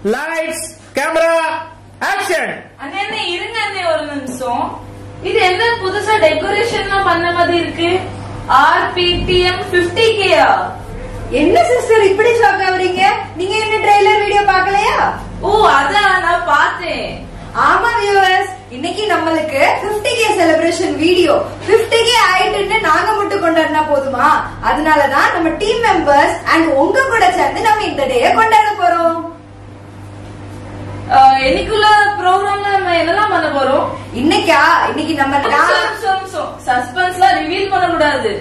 Lights, camera, action. அண்ணே இருங்க அண்ணே ஒரு நிமிஷம். இது என்ன புதுசா டெக்கரேஷன்லாம் பண்ண மாதிரி இருக்கு? RPTM 50K-ஆ? என்ன சிஸ்டர் இப்படி ஷாக் ஆவறீங்க? நீங்க என்ன ட்ரைலர் வீடியோ பார்க்கலையா? ஓ அதான் நான் பார்த்தேன். ஆமா வியூவர்ஸ், இன்னைக்கு நம்மளுக்கு 50K செலிப்ரேஷன் வீடியோ. 50K ஆயிட்டுன்னு நாங்க மட்டும் கொண்டாடினா போதுமா? அதனாலதான் நம்ம டீம் மெம்பர்ஸ் அண்ட் உங்க கூட சேர்ந்து நம்ம இந்த டேயை கொண்டாட போறோம். இன்னைக்குள்ள ப்ரோக்ராம்ல நம்ம என்னெல்லாம் பண்ண போறோம்? இன்னைக்கு நம்ம சஸ்பென்ஸ்லாம் ரிவீல் பண்ண கூடாது.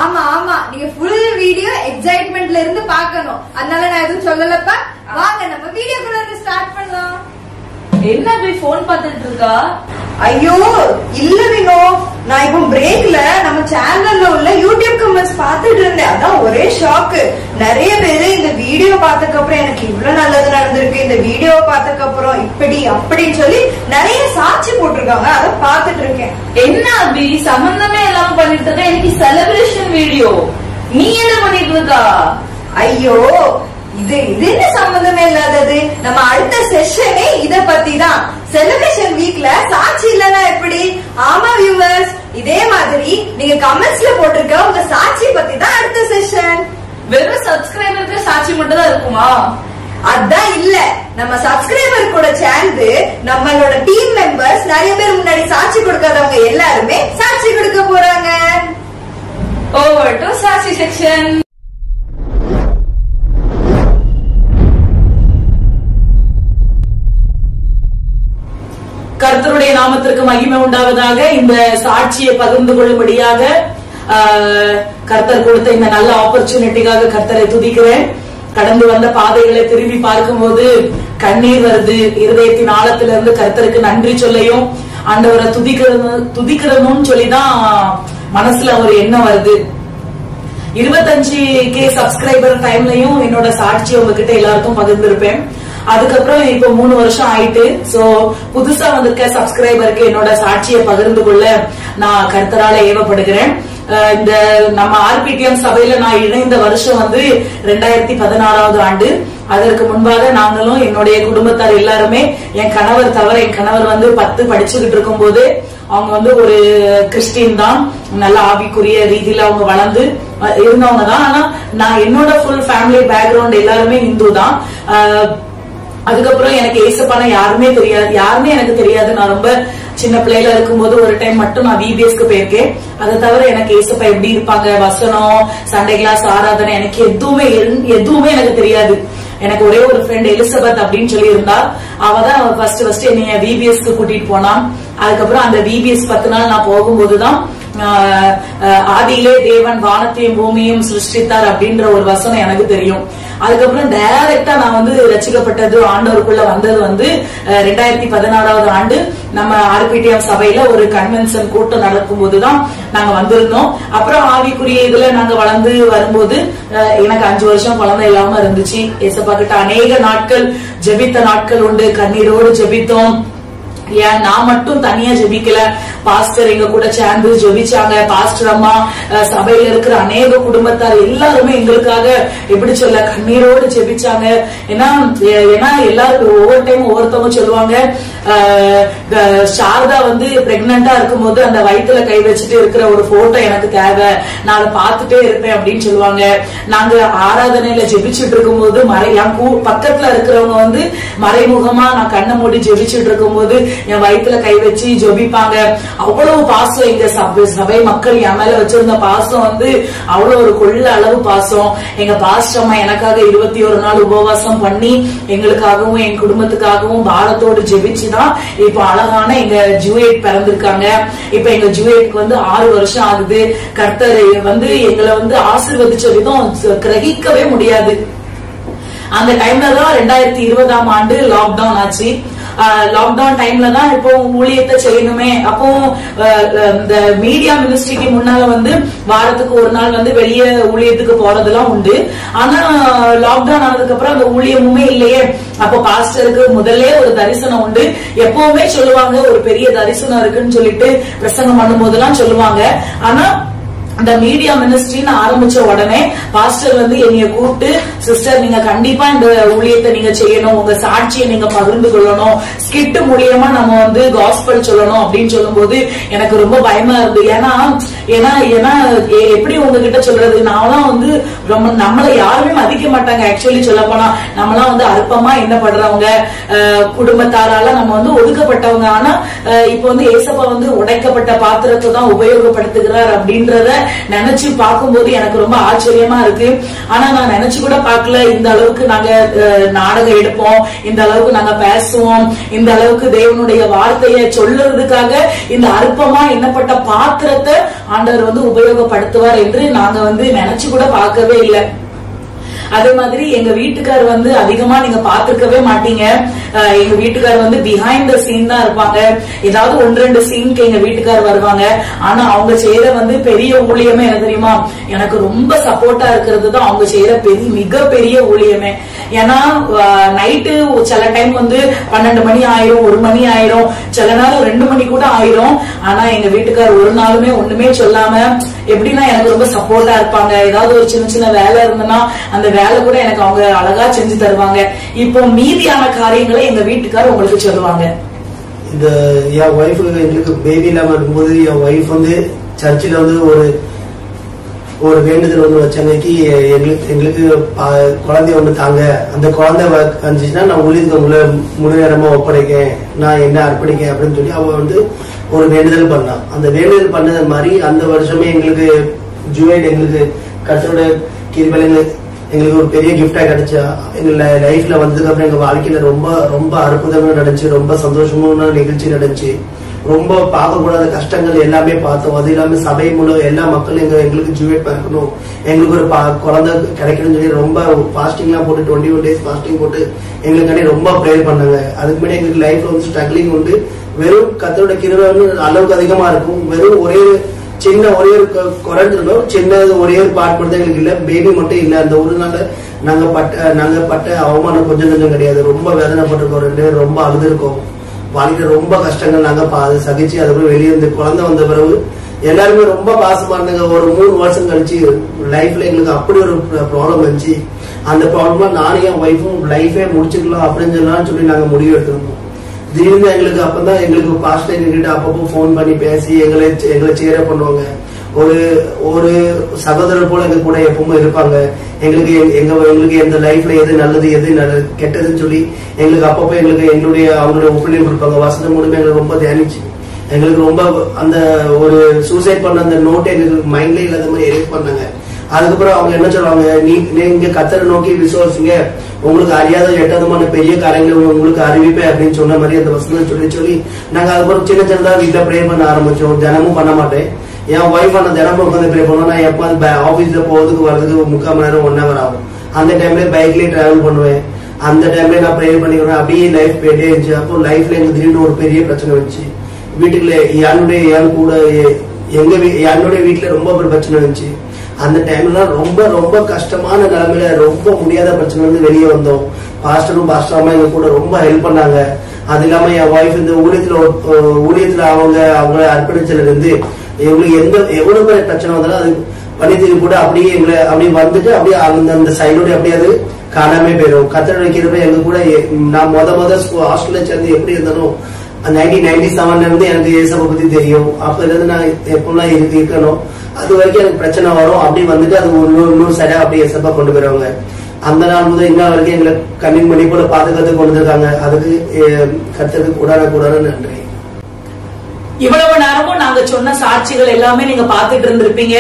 ஆமா ஆமா, நீங்க ஃபுல் வீடியோ எக்ஸைட்மெண்ட்ல இருந்து பார்க்கணும். அதனால நான் எதுவும் சொல்லலப்பா. வாங்க நம்ம வீடியோக்குள்ள இருந்து ஸ்டார்ட் பண்ணலாம். என்ன போய் போன் பார்த்துட்டு இருக்கா? ஐயோ இல்ல வினோ, நான் இப்போ பிரேக்ல நம்ம சேனல்ல உள்ள யூடியூப் கமெண்ட்ஸ் பார்த்துட்டு இருந்தேன். அதான் ஒரே ஷாக்கு. நிறைய பேரு இந்த வீடியோ பார்த்ததுக்கு அப்புறம் எனக்கு இவ்வளவு நல்லது நடந்திருக்கு, இந்த வீடியோ பார்த்ததுக்கு அப்புறம் இப்படி அப்படின்னு சொல்லி நிறைய சாட்சி போட்டிருக்காங்க. அதை பார்த்துட்டு இருக்கேன். என்ன அபி சம்பந்தமே எல்லாம் பண்ணிட்டு இருக்க? எனக்கு செலிப்ரேஷன் வீடியோ, நீ என்ன பண்ணிட்டு இருக்கா? ஐயோ இது என்ன சம்பந்தமே இல்லாதது. நம்ம அடுத்த செஷனே இத பத்தி தான். செலிப்ரேஷன் வீக்ல சாட்சி இல்லனா எப்படி? ஆமா வியூவர்ஸ், இதே மாதிரி நீங்க கமெண்ட்ஸ்ல போட்டிருக்க உங்க சாட்சி பத்தி தான் அடுத்த செஷன். வெறும் சப்ஸ்கிரைபருக்கு சாட்சி மட்டும் தான் இருக்குமா? அதான் இல்ல, நம்ம சப்ஸ்கிரைபர் கூட சேர்ந்து நம்மளோட டீம் மெம்பர்ஸ் நிறைய பேர் முன்னாடி சாட்சி கொடுக்காதவங்க எல்லாருமே சாட்சி கொடுக்க போறாங்க. ஓவர் டு சாட்சி செக்ஷன். கர்த்தருடைய நாமத்திற்கு மகிமை உண்டாவதாக. இந்த சாட்சியை பகிர்ந்து கொள்ளும்படியாக கர்த்தர் கொடுத்த இந்த நல்ல ஆப்பர்ச்சுனிட்டிக்காக கர்த்தரை துதிக்கிறேன். கடந்து வந்த பாதைகளை திரும்பி பார்க்கும்போது கண்ணீர் வருது. இருதயத்தின் ஆழத்திலிருந்து கர்த்தருக்கு நன்றி சொல்லையும் ஆண்டவரை துதிக்கிறதும் சொல்லிதான் மனசுல ஒரு எண்ணம் வருது. 25K சப்ஸ்கிரைபர் டைம்லயும் என்னோட சாட்சியை உங்ககிட்ட எல்லாருக்கும் பகிர்ந்திருப்பேன். அதுக்கப்புறம் இப்போ 3 வருஷம் ஆயிட்டு. சோ புதுசா வந்திருக்க சப்ஸ்கிரைபருக்கு என்னோட சாட்சியை பகிர்ந்து கொள்ள நான் கர்த்தரால ஏவப்படுகிறேன். இந்த நம்ம RPTM சபையில நான் இணைந்த வருஷம் 2016 ஆண்டு. அதற்கு முன்பாக நாங்களும் என்னுடைய குடும்பத்தார் எல்லாருமே, என் கணவர் தவிர, என் கணவர் 10 படிச்சுக்கிட்டு இருக்கும் போது அவங்க ஒரு கிறிஸ்டின் தான். நல்ல ஆவிக்குரிய ரீதியில அவங்க வளர்ந்து இருந்தவங்க தான். ஆனா நான் என்னோட ஃபுல் ஃபேமிலி பேக்ரவுண்ட் எல்லாருமே இந்து தான். அதுக்கப்புறம் எனக்கு ஏசப்பான யாருமே எனக்கு தெரியாது. நான் ரொம்ப சின்ன பிள்ளைல இருக்கும்போது ஒரு டைம் மட்டும் நான் VBSக்கு போயிருக்கேன். அதை தவிர எனக்கு ஏசப்பா எப்படி இருப்பாங்க, வசனம், சண்டே கிளாஸ், ஆராதனை, எனக்கு எதுவுமே எனக்கு தெரியாது. எனக்கு ஒரே ஒரு ஃப்ரெண்ட் எலிசபெத் அப்படின்னு சொல்லி இருந்தா. அவதான் ஃபர்ஸ்ட் என்னைய VBSக்கு கூட்டிட்டு போனான். அதுக்கப்புறம் அந்த VBS 10 நாள் நான் போகும்போதுதான் ஆதியிலே தேவன் வானத்தையும் பூமியும் சிருஷ்டித்தார் அப்படின்ற ஒரு வசனம் எனக்கு தெரியும். அதுக்கப்புறம் டைரக்டா நான் ரசிக்கப்பட்டது, ஆண்டவருக்குள்ள வந்தது 2016 ஆண்டு நம்ம RPTM சபையில ஒரு கன்வென்ஷன் கூட்டம் நடக்கும் போதுதான் நாங்க வந்திருந்தோம். அப்புறம் ஆவிக்குரிய இதுல நாங்க வளர்ந்து வரும்போது எனக்கு 5 வருஷம் குழந்தை இல்லாம இருந்துச்சு. ஏசப்பா கிட்ட அநேக நாட்கள் ஜெபித்த நாட்கள் உண்டு. கண்ணீரோடு ஜெபித்தோம். ஏன் நான் மட்டும் தனியா ஜெபிக்கல, பாஸ்டர் எங்க கூட சேர்ந்து ஜெபிச்சாங்க. பாஸ்டர் அம்மா, சபையில இருக்கிற அநேக குடும்பத்தார் எல்லாருமே எங்களுக்காக எப்படி சொல்ல கண்ணீரோடு ஜெபிச்சாங்க. ஏன்னா எல்லாரும் ஒவ்வொரு டைம் ஒவ்வொருத்தவங்க சொல்லுவாங்க, சாரதா பிரெக்னண்டா இருக்கும் போது அந்த வயிற்றுல கை வச்சுட்டு இருக்கிற ஒரு போட்டோ எனக்கு தேவை, நான் அதை பார்த்துட்டே இருப்பேன் அப்படின்னு சொல்லுவாங்க. நாங்க ஆராதனையில ஜெபிச்சுட்டு இருக்கும் போது பக்கத்துல இருக்கிறவங்க மறைமுகமா நான் கண்ணை மூடி ஜெபிச்சுட்டு இருக்கும் போது என் வயிற்றுல கை வச்சு ஜெபிப்பாங்க. அவ்வளவு பாசம் எங்க சபை மக்கள் என் மேல வச்சிருந்த பாசம் அவ்வளவு ஒரு கொள்ள அளவு பாசம். எங்க பாஸ்டர் அம்மா எனக்காக 21 நாள் உபவாசம் பண்ணி எங்களுக்காகவும் என் குடும்பத்துக்காகவும் பாரத்தோடு ஜெபிச்சுதான் இப்ப அழகான எங்க ஜூயட் பிறந்திருக்காங்க. இப்ப எங்க ஜூயட்க்கு 6 வருஷம் ஆகுது. கர்த்தர் எங்களை ஆசீர்வதிச்ச விதம் கிரகிக்கவே முடியாது. அந்த டைம்ல தான் 2020 ஆண்டு லாக்டவுன் ஆச்சு. லாக்டவுன் டைம்ல தான் இப்போ ஊழியத்தை செய்யணுமே. அப்போ இந்த மீடியா மினிஸ்ட்ரிக்கு முன்னால வாரத்துக்கு ஒரு நாள் வெளியே ஊழியத்துக்கு போறதெல்லாம் உண்டு. ஆனா லாக்டவுன் ஆனதுக்கு அப்புறம் அந்த ஊழியமுமே இல்லையே. அப்போ பாஸ்டருக்கு முதல்ல ஒரு தரிசனம் உண்டு. எப்பவுமே சொல்லுவாங்க ஒரு பெரிய தரிசனம் இருக்குன்னு சொல்லிட்டு பிரசங்கம் பண்ணும் போதெல்லாம் சொல்லுவாங்க. ஆனா அந்த மீடியா மினிஸ்ட்ரின்னு ஆரம்பிச்ச உடனே பாஸ்டர் என்னைய கூப்பிட்டு சிஸ்டர் நீங்க கண்டிப்பா இந்த ஊழியத்தை நீங்க செய்யணும், உங்க சாட்சியை நீங்க பகிர்ந்து கொள்ளணும், ஸ்கிட் மூலியமா நம்ம வந்து காஸ்பல் சொல்லணும் அப்படின்னு சொல்லும் போது எனக்கு ரொம்ப பயமா இருக்கு. ஏன்னா எப்படி உங்ககிட்ட சொல்றது, நான்லாம் வந்து ரொம்ப நம்மளை யாருமே மதிக்க மாட்டாங்க. ஆக்சுவலி சொல்ல போனா நம்மளாம் வந்து அற்பமா எண்ணப்படுறவங்க, குடும்பத்தாரால நம்ம வந்து ஒதுக்கப்பட்டவங்க. ஆனா இப்ப வந்து ஏசப்பா வந்து உடைக்கப்பட்ட பாத்திரத்தை தான் உபயோகப்படுத்துகிறார் அப்படின்றத நினைச்சு பார்க்கும்போது எனக்கு ரொம்ப ஆச்சரியமா இருக்கு. ஆனா நான் நினைச்சு கூட பார்க்கல இந்த அளவுக்கு நாங்க நாடகம் எடுப்போம், இந்த அளவுக்கு நாங்க பேசுவோம், இந்த அளவுக்கு தேவனுடைய வார்த்தையை சொல்லுறதுக்காக இந்த அற்பமா எண்ணப்பட்ட பாத்திரத்தை ஆண்டவர் வந்து உபயோகப்படுத்துவார் என்று நாங்க வந்து நினைச்சு கூட பார்க்கவே இல்லை. அதே மாதிரி எங்க வீட்டுக்கார் வந்து அதிகமா நீங்க பாத்துருக்கவே மாட்டீங்க. எங்க வீட்டுக்கார் வந்து பிஹைண்ட் த சீன் தான் இருப்பாங்க. ஏதாவது 1-2 சீனுக்கு எங்க வீட்டுக்கார் வருவாங்க. ஆனா அவங்க செய்யற வந்து பெரிய ஊழியமே என்ன தெரியுமா, எனக்கு ரொம்ப சப்போர்ட்டா இருக்கிறது தான் அவங்க செய்யற மிகப்பெரிய ஊழியமே. ஏன்னா நைட்டு சில டைம் வந்து 12 மணி ஆயிரும், 1 மணி ஆயிரும், சில நாள் 2 மணி கூட ஆயிரும். ஆனா எங்க வீட்டுக்கார் ஒரு நாளுமே ஒண்ணுமே சொல்லாம எப்படின்னா எனக்கு ரொம்ப சப்போர்ட்டா இருப்பாங்க. ஏதாவது ஒரு சின்ன சின்ன வேலை இருந்ததுன்னா அந்த வேலை கூட எனக்கு அவங்க அழகா செஞ்சு தருவாங்க. இப்போ மீதியான காரியங்களை எங்க வீட்டுக்காரர் உங்களுக்கு சொல்லுவாங்க. இந்த என் ஒய்ஃப் எங்களுக்கு பேபி இல்லாம இருக்கும்போது என் ஒய்ஃப் வந்து சர்ச்சில் வந்து ஒரு வேண்டுதல் வந்து வச்சன்னைக்கு எங்களுக்கு குழந்தைய ஒண்ணு தாங்க, அந்த குழந்தை வந்துச்சுன்னா நான் ஊழியத்துக்கு முழு நேரமா ஒப்படைக்கேன், நான் என்ன அர்ப்பணிக்கேன் அப்படின்னு சொல்லி அவ வந்து ஒரு வேண்டுதல் பண்ணான். அந்த வேண்டுதல் பண்ணது மாதிரி அந்த வருஷமே எங்களுக்கு ஜூலைட் எங்களுக்கு கர்த்தரோட கிருபையில எங்களுக்கு ஒரு பெரிய கிஃப்டா கிடைச்சா. எங்க லைஃப்ல வந்ததுக்கு அப்புறம் எங்க வாழ்க்கையில ரொம்ப ரொம்ப அற்புதமா நடந்துச்சு, ரொம்ப சந்தோஷமான நிகழ்ச்சி நடந்துச்சு. ரொம்ப பார்க்கக்கூடாத கஷ்டங்கள் எல்லாமே பார்த்தோம். அது இல்லாம சபை மூலம் எல்லா மக்களும் எங்களுக்கு ஜூவேட் பார்க்கணும், எங்களுக்கு ஒரு குழந்தை கிடைக்கணும்னு சொல்லி ரொம்ப ஃபாஸ்டிங் எல்லாம் போட்டு 21 days ஃபாஸ்டிங் போட்டு எங்களுக்காண்டி ரொம்ப ப்ரேயர் பண்ணாங்க. அதுக்கு முன்னாடி எங்களுக்கு லைஃப்ல வந்து ஸ்ட்ரகிளிங் உண்டு. வெறும் கர்த்தரோட கிருபை அளவுக்கு அதிகமா இருக்கும். வெறும் ஒரே ஒரு குறைஞ்சிருந்தோம், சின்ன ஒரே ஒரு பார்ட் மட்டும் எங்களுக்கு இல்ல, பேபி மட்டும் இல்ல. அந்த ஒரு நாள் நாங்க பட்ட அவமானம் கொஞ்சம் கிடையாது, ரொம்ப வேதனைப்பட்டிருக்கோம். 2 பேரும் ரொம்ப அழுதுருக்கோம். வாழ்க்கையில ரொம்ப கஷ்டங்கள் நாங்க சகிச்சு அதுக்கப்புறம் வெளியே இருந்து குழந்தை வந்த பிறகு எல்லாருமே ரொம்ப பாசமா இருந்தாங்க. ஒரு 3 வருஷம் கழிச்சு லைஃப்ல எங்களுக்கு அப்படி ஒரு ப்ராப்ளம் வந்துச்சு. அந்த ப்ராப்ளம் நானும் என் ஒய்ஃபும் லைஃபே முடிச்சுக்கலாம் அப்படின்னு சொல்லி நாங்க முடிவு எடுத்திருந்தோம். திடீர்னு எங்களுக்கு அப்பதான் எங்களுக்கு பாஸ்டர் எங்ககிட்ட அப்பப்போ போன் பண்ணி பேசி எங்களை சேர பண்ணுவாங்க. ஒரு சகோதரர் போல எங்க கூட எப்பவுமே இருப்பாங்க. எங்களுக்கு எந்த லைஃப்ல எது நல்லது எது கெட்டதுன்னு சொல்லி எங்களுக்கு அப்பப்போ அவங்களுடைய ஒப்பீனியன் கொடுப்பாங்க. வசனம் மூலமே எங்களுக்கு ரொம்ப தியானிச்சு எங்களுக்கு ரொம்ப அந்த ஒரு சூசைட் பண்ண அந்த நோட்டை எங்களுக்கு மைண்ட்ல இல்லாத மாதிரி எரேஸ் பண்ணாங்க. அதுக்கப்புறம் அவங்க என்ன சொல்றாங்க, நீங்க கர்த்தரை நோக்கி விசுவாசிங்க, உங்களுக்கு அறியாத எட்டாதமான பெரிய காரியங்களை உங்களுக்கு அறிவிப்பேன் அப்படின்னு சொன்ன மாதிரி அந்த வசனம் சொல்லி நாங்க அதுக்கப்புறம் சின்ன சின்னதா வீட்டுல ப்ரே பண்ண ஆரம்பிச்சோம். தினமும் பண்ண மாட்டேன். என் ஒய்ஃப் அந்த தினமும் உட்காந்து ப்ரே பண்ணுவோம். நான் எப்ப ஆபீஸ்ல போறதுக்கு வர்றதுக்கு 3/4 மணி நேரம் 1 hour ஆகும். அந்த டைம்ல பைக்லயே டிராவல் பண்ணுவேன். அந்த டைம்ல நான் ப்ரே பண்ணிக்கிறேன். அப்படியே லைஃப் போயிட்டே இருந்துச்சு. அப்போ லைஃப்ல எனக்கு திடீர்னு ஒரு பெரிய பிரச்சனை வந்துச்சு. வீட்டுக்குள்ள என்னுடைய வீட்டுல ரொம்ப ஒரு பிரச்சனை இருந்துச்சு. அந்த டைம்ல ரொம்ப ரொம்ப கஷ்டமான நிலைமையில ரொம்ப முடியாத பிரச்சனை வந்து வெளியே வந்தோம். பாஸ்டரும் பாஸ்டர் எங்க கூட ரொம்ப ஹெல்ப் பண்ணாங்க. அது இல்லாம என் ஒய்ஃப் இந்த ஊழியத்துல அவங்க அர்ப்பணிச்சதுல இருந்து எங்களுக்கு எவ்வளவு பெரிய பிரச்சனை வந்தாலும் அது பண்ணிட்டு கூட அப்படியே அப்படியே வந்துட்டு அப்படியே அந்த சைடோட அப்படியே அது காணாமே போயிடும். கர்த்தருடைய கிருபை எங்க கூட நான் முத ஹாஸ்டல்ல சேர்ந்து எப்படி இருந்தாலும் 1997 இருந்து எனக்கு ஏசப்பை பத்தி தெரியும். அப்ப இருந்து நான் எப்பெல்லாம் இருக்கணும் அது வரைக்கும் எனக்கு பிரச்சனை வரும். அப்படி வந்துட்டு அது இன்னொரு சைடா அப்படியே ஏசப்பா கொண்டு போயிருவாங்க. அந்த நாள் முதல் இன்னும் வரைக்கும் எங்களை கண்ணின் மணி போல பாதுகாத்து கொண்டு இருக்காங்க. அதுக்கு கர்த்தருக்கு கூடான நன்றி. இவ்வளவு நேரமும் நாங்க சொன்ன சாட்சிகள் எல்லாமே நீங்க பாத்துட்டு இருந்திருப்பீங்க.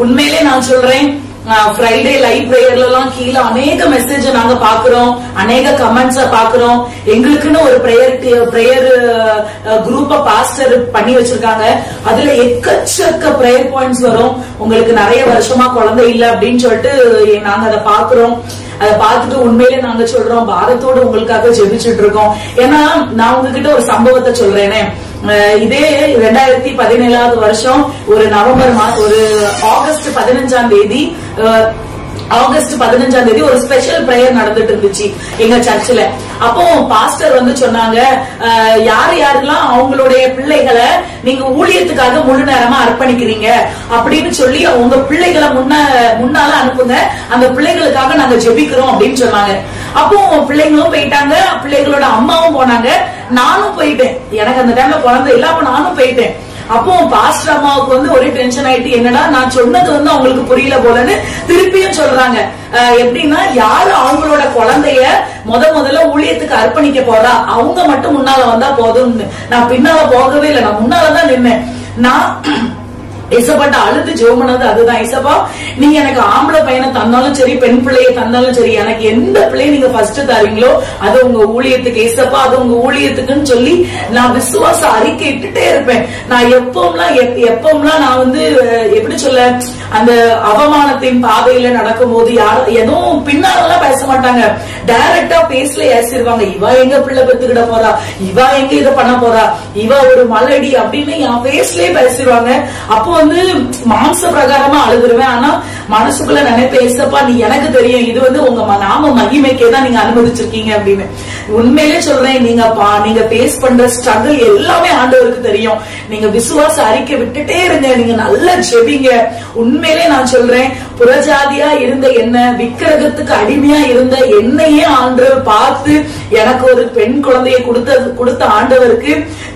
உண்மையிலே நான் சொல்றேன், ஃப்ரைடே லைவ் பிரேயர்ல எல்லாம் கீழே அநேக மெசேஜ் நாங்க பாக்குறோம், அநேக கமெண்ட்ஸ பாக்குறோம். எங்களுக்குன்னு ஒரு பிரேயர் குரூப்ப பாஸ்டர் பண்ணி வச்சிருக்காங்க. அதுல எக்கச்சக்க பிரேயர் பாயிண்ட்ஸ் வரும். உங்களுக்கு நிறைய வருஷமா குழந்தை இல்ல அப்படின்னு சொல்லிட்டு நாங்க அதை பாக்குறோம். அதை பார்த்துட்டு உண்மையிலே நாங்க சொல்றோம், பாரத்தோடு உங்களுக்காக ஜெபிச்சுட்டு இருக்கோம். ஏன்னா நான் உங்ககிட்ட ஒரு சம்பவத்தை சொல்றேனே, இதே 2017 வருஷம் ஒரு ஆகஸ்ட் 15ஆம் தேதி ஆகஸ்ட் 15 ஒரு ஸ்பெஷல் பிரேயர் நடந்துட்டு இருந்துச்சு எங்க சர்ச்சில். அப்போ பாஸ்டர் வந்து சொன்னாங்க, யாரு யாருக்கெல்லாம் அவங்களுடைய பிள்ளைகளை நீங்க ஊழியத்துக்காக முழு நேரமா அர்ப்பணிக்கிறீங்க அப்படின்னு சொல்லி உங்க பிள்ளைகளை முன்னால அனுப்புங்க, அந்த பிள்ளைகளுக்காக நாங்க ஜெபிக்கிறோம் அப்படின்னு சொன்னாங்க. அப்போ பிள்ளைங்களும் போயிட்டாங்க, பிள்ளைகளோட அம்மாவும் போனாங்க, நானும் போயிட்டேன். எனக்கு அந்த டைம்ல குழந்தை இல்ல, அப்ப நானும் போயிட்டேன். அப்போ பாஸ்டர் அம்மாவுக்கு வந்து ஒரே டென்ஷன் ஆயிட்டு, என்னடா நான் சொன்னது வந்து அவங்களுக்கு புரியல போலன்னு திருப்பியும் சொல்றாங்க. எப்படின்னா, யாரு அவங்களோட குழந்தைய முதல்ல ஊழியத்துக்கு அர்ப்பணிக்க போறா அவங்க மட்டும் முன்னால வந்தா போதும்னு. நான் பின்னால போகவே இல்லை, நான் முன்னாலதான் நின்னேன். நான் இசப்பாட்ட அழுது ஜெபம் பண்ணது அதுதான். இசப்பா, நீங்க எனக்கு ஆம்பளை பையனை தந்தாலும் சரி, பெண் பிள்ளையை தந்தாலும் சரி, எனக்கு எந்த பிள்ளையை நீங்க ஃபர்ஸ்ட் தரீங்களோ அது உங்க ஊழியத்துக்கு. இசப்பா, அது உங்க ஊழியத்துக்குன்னு சொல்லி நான் விசுவாச அறிக்கை இட்டுட்டே இருப்பேன். நான் எப்பவும்லாம் நான் வந்து எப்படி சொல்ல, அந்த அவமானத்தின் பாதையில நடக்கும் போது யாரும் எதுவும் பின்னாலெல்லாம் பேச மாட்டாங்க, டைரக்டா பேசல ஏசிடுவாங்க. இவா எங்க பிள்ளை பெத்துக்கிட போறா, இவா எங்க இதை பண்ண போறா, இவா ஒரு மலடி அப்படின்னு என் பேஸ்லயே பேசிடுவாங்க. அப்போ வந்து மாம்ச பிரகாரமா அழுதுருவேன். ஆனா மனசுக்குள்ள நினைப்பேன், ஏசப்பா நீ எனக்கு தெரியும் இது வந்து உங்க நாம மகிமைக்கே தான் நீங்க அனுமதிச்சிருக்கீங்க அப்படின்னு. உண்மையிலே சொல்றேன், நீங்க பேஸ் பண்ற ஸ்ட்ரகிள் எல்லாமே ஆண்டவருக்கு தெரியும். நீங்க விசுவாச அறிக்கை விட்டுட்டே இருங்க, நீங்க நல்லா ஜெபிங்க. உண்மையிலே நான் சொல்றேன், புறஜாதியா இருந்த என்ன, விக்கிரகத்துக்கு அடிமையா இருந்த என்னையே ஆண்டவர் பார்த்து எனக்கு ஒரு பெண் குழந்தையை கொடுத்த ஆண்டவருக்கு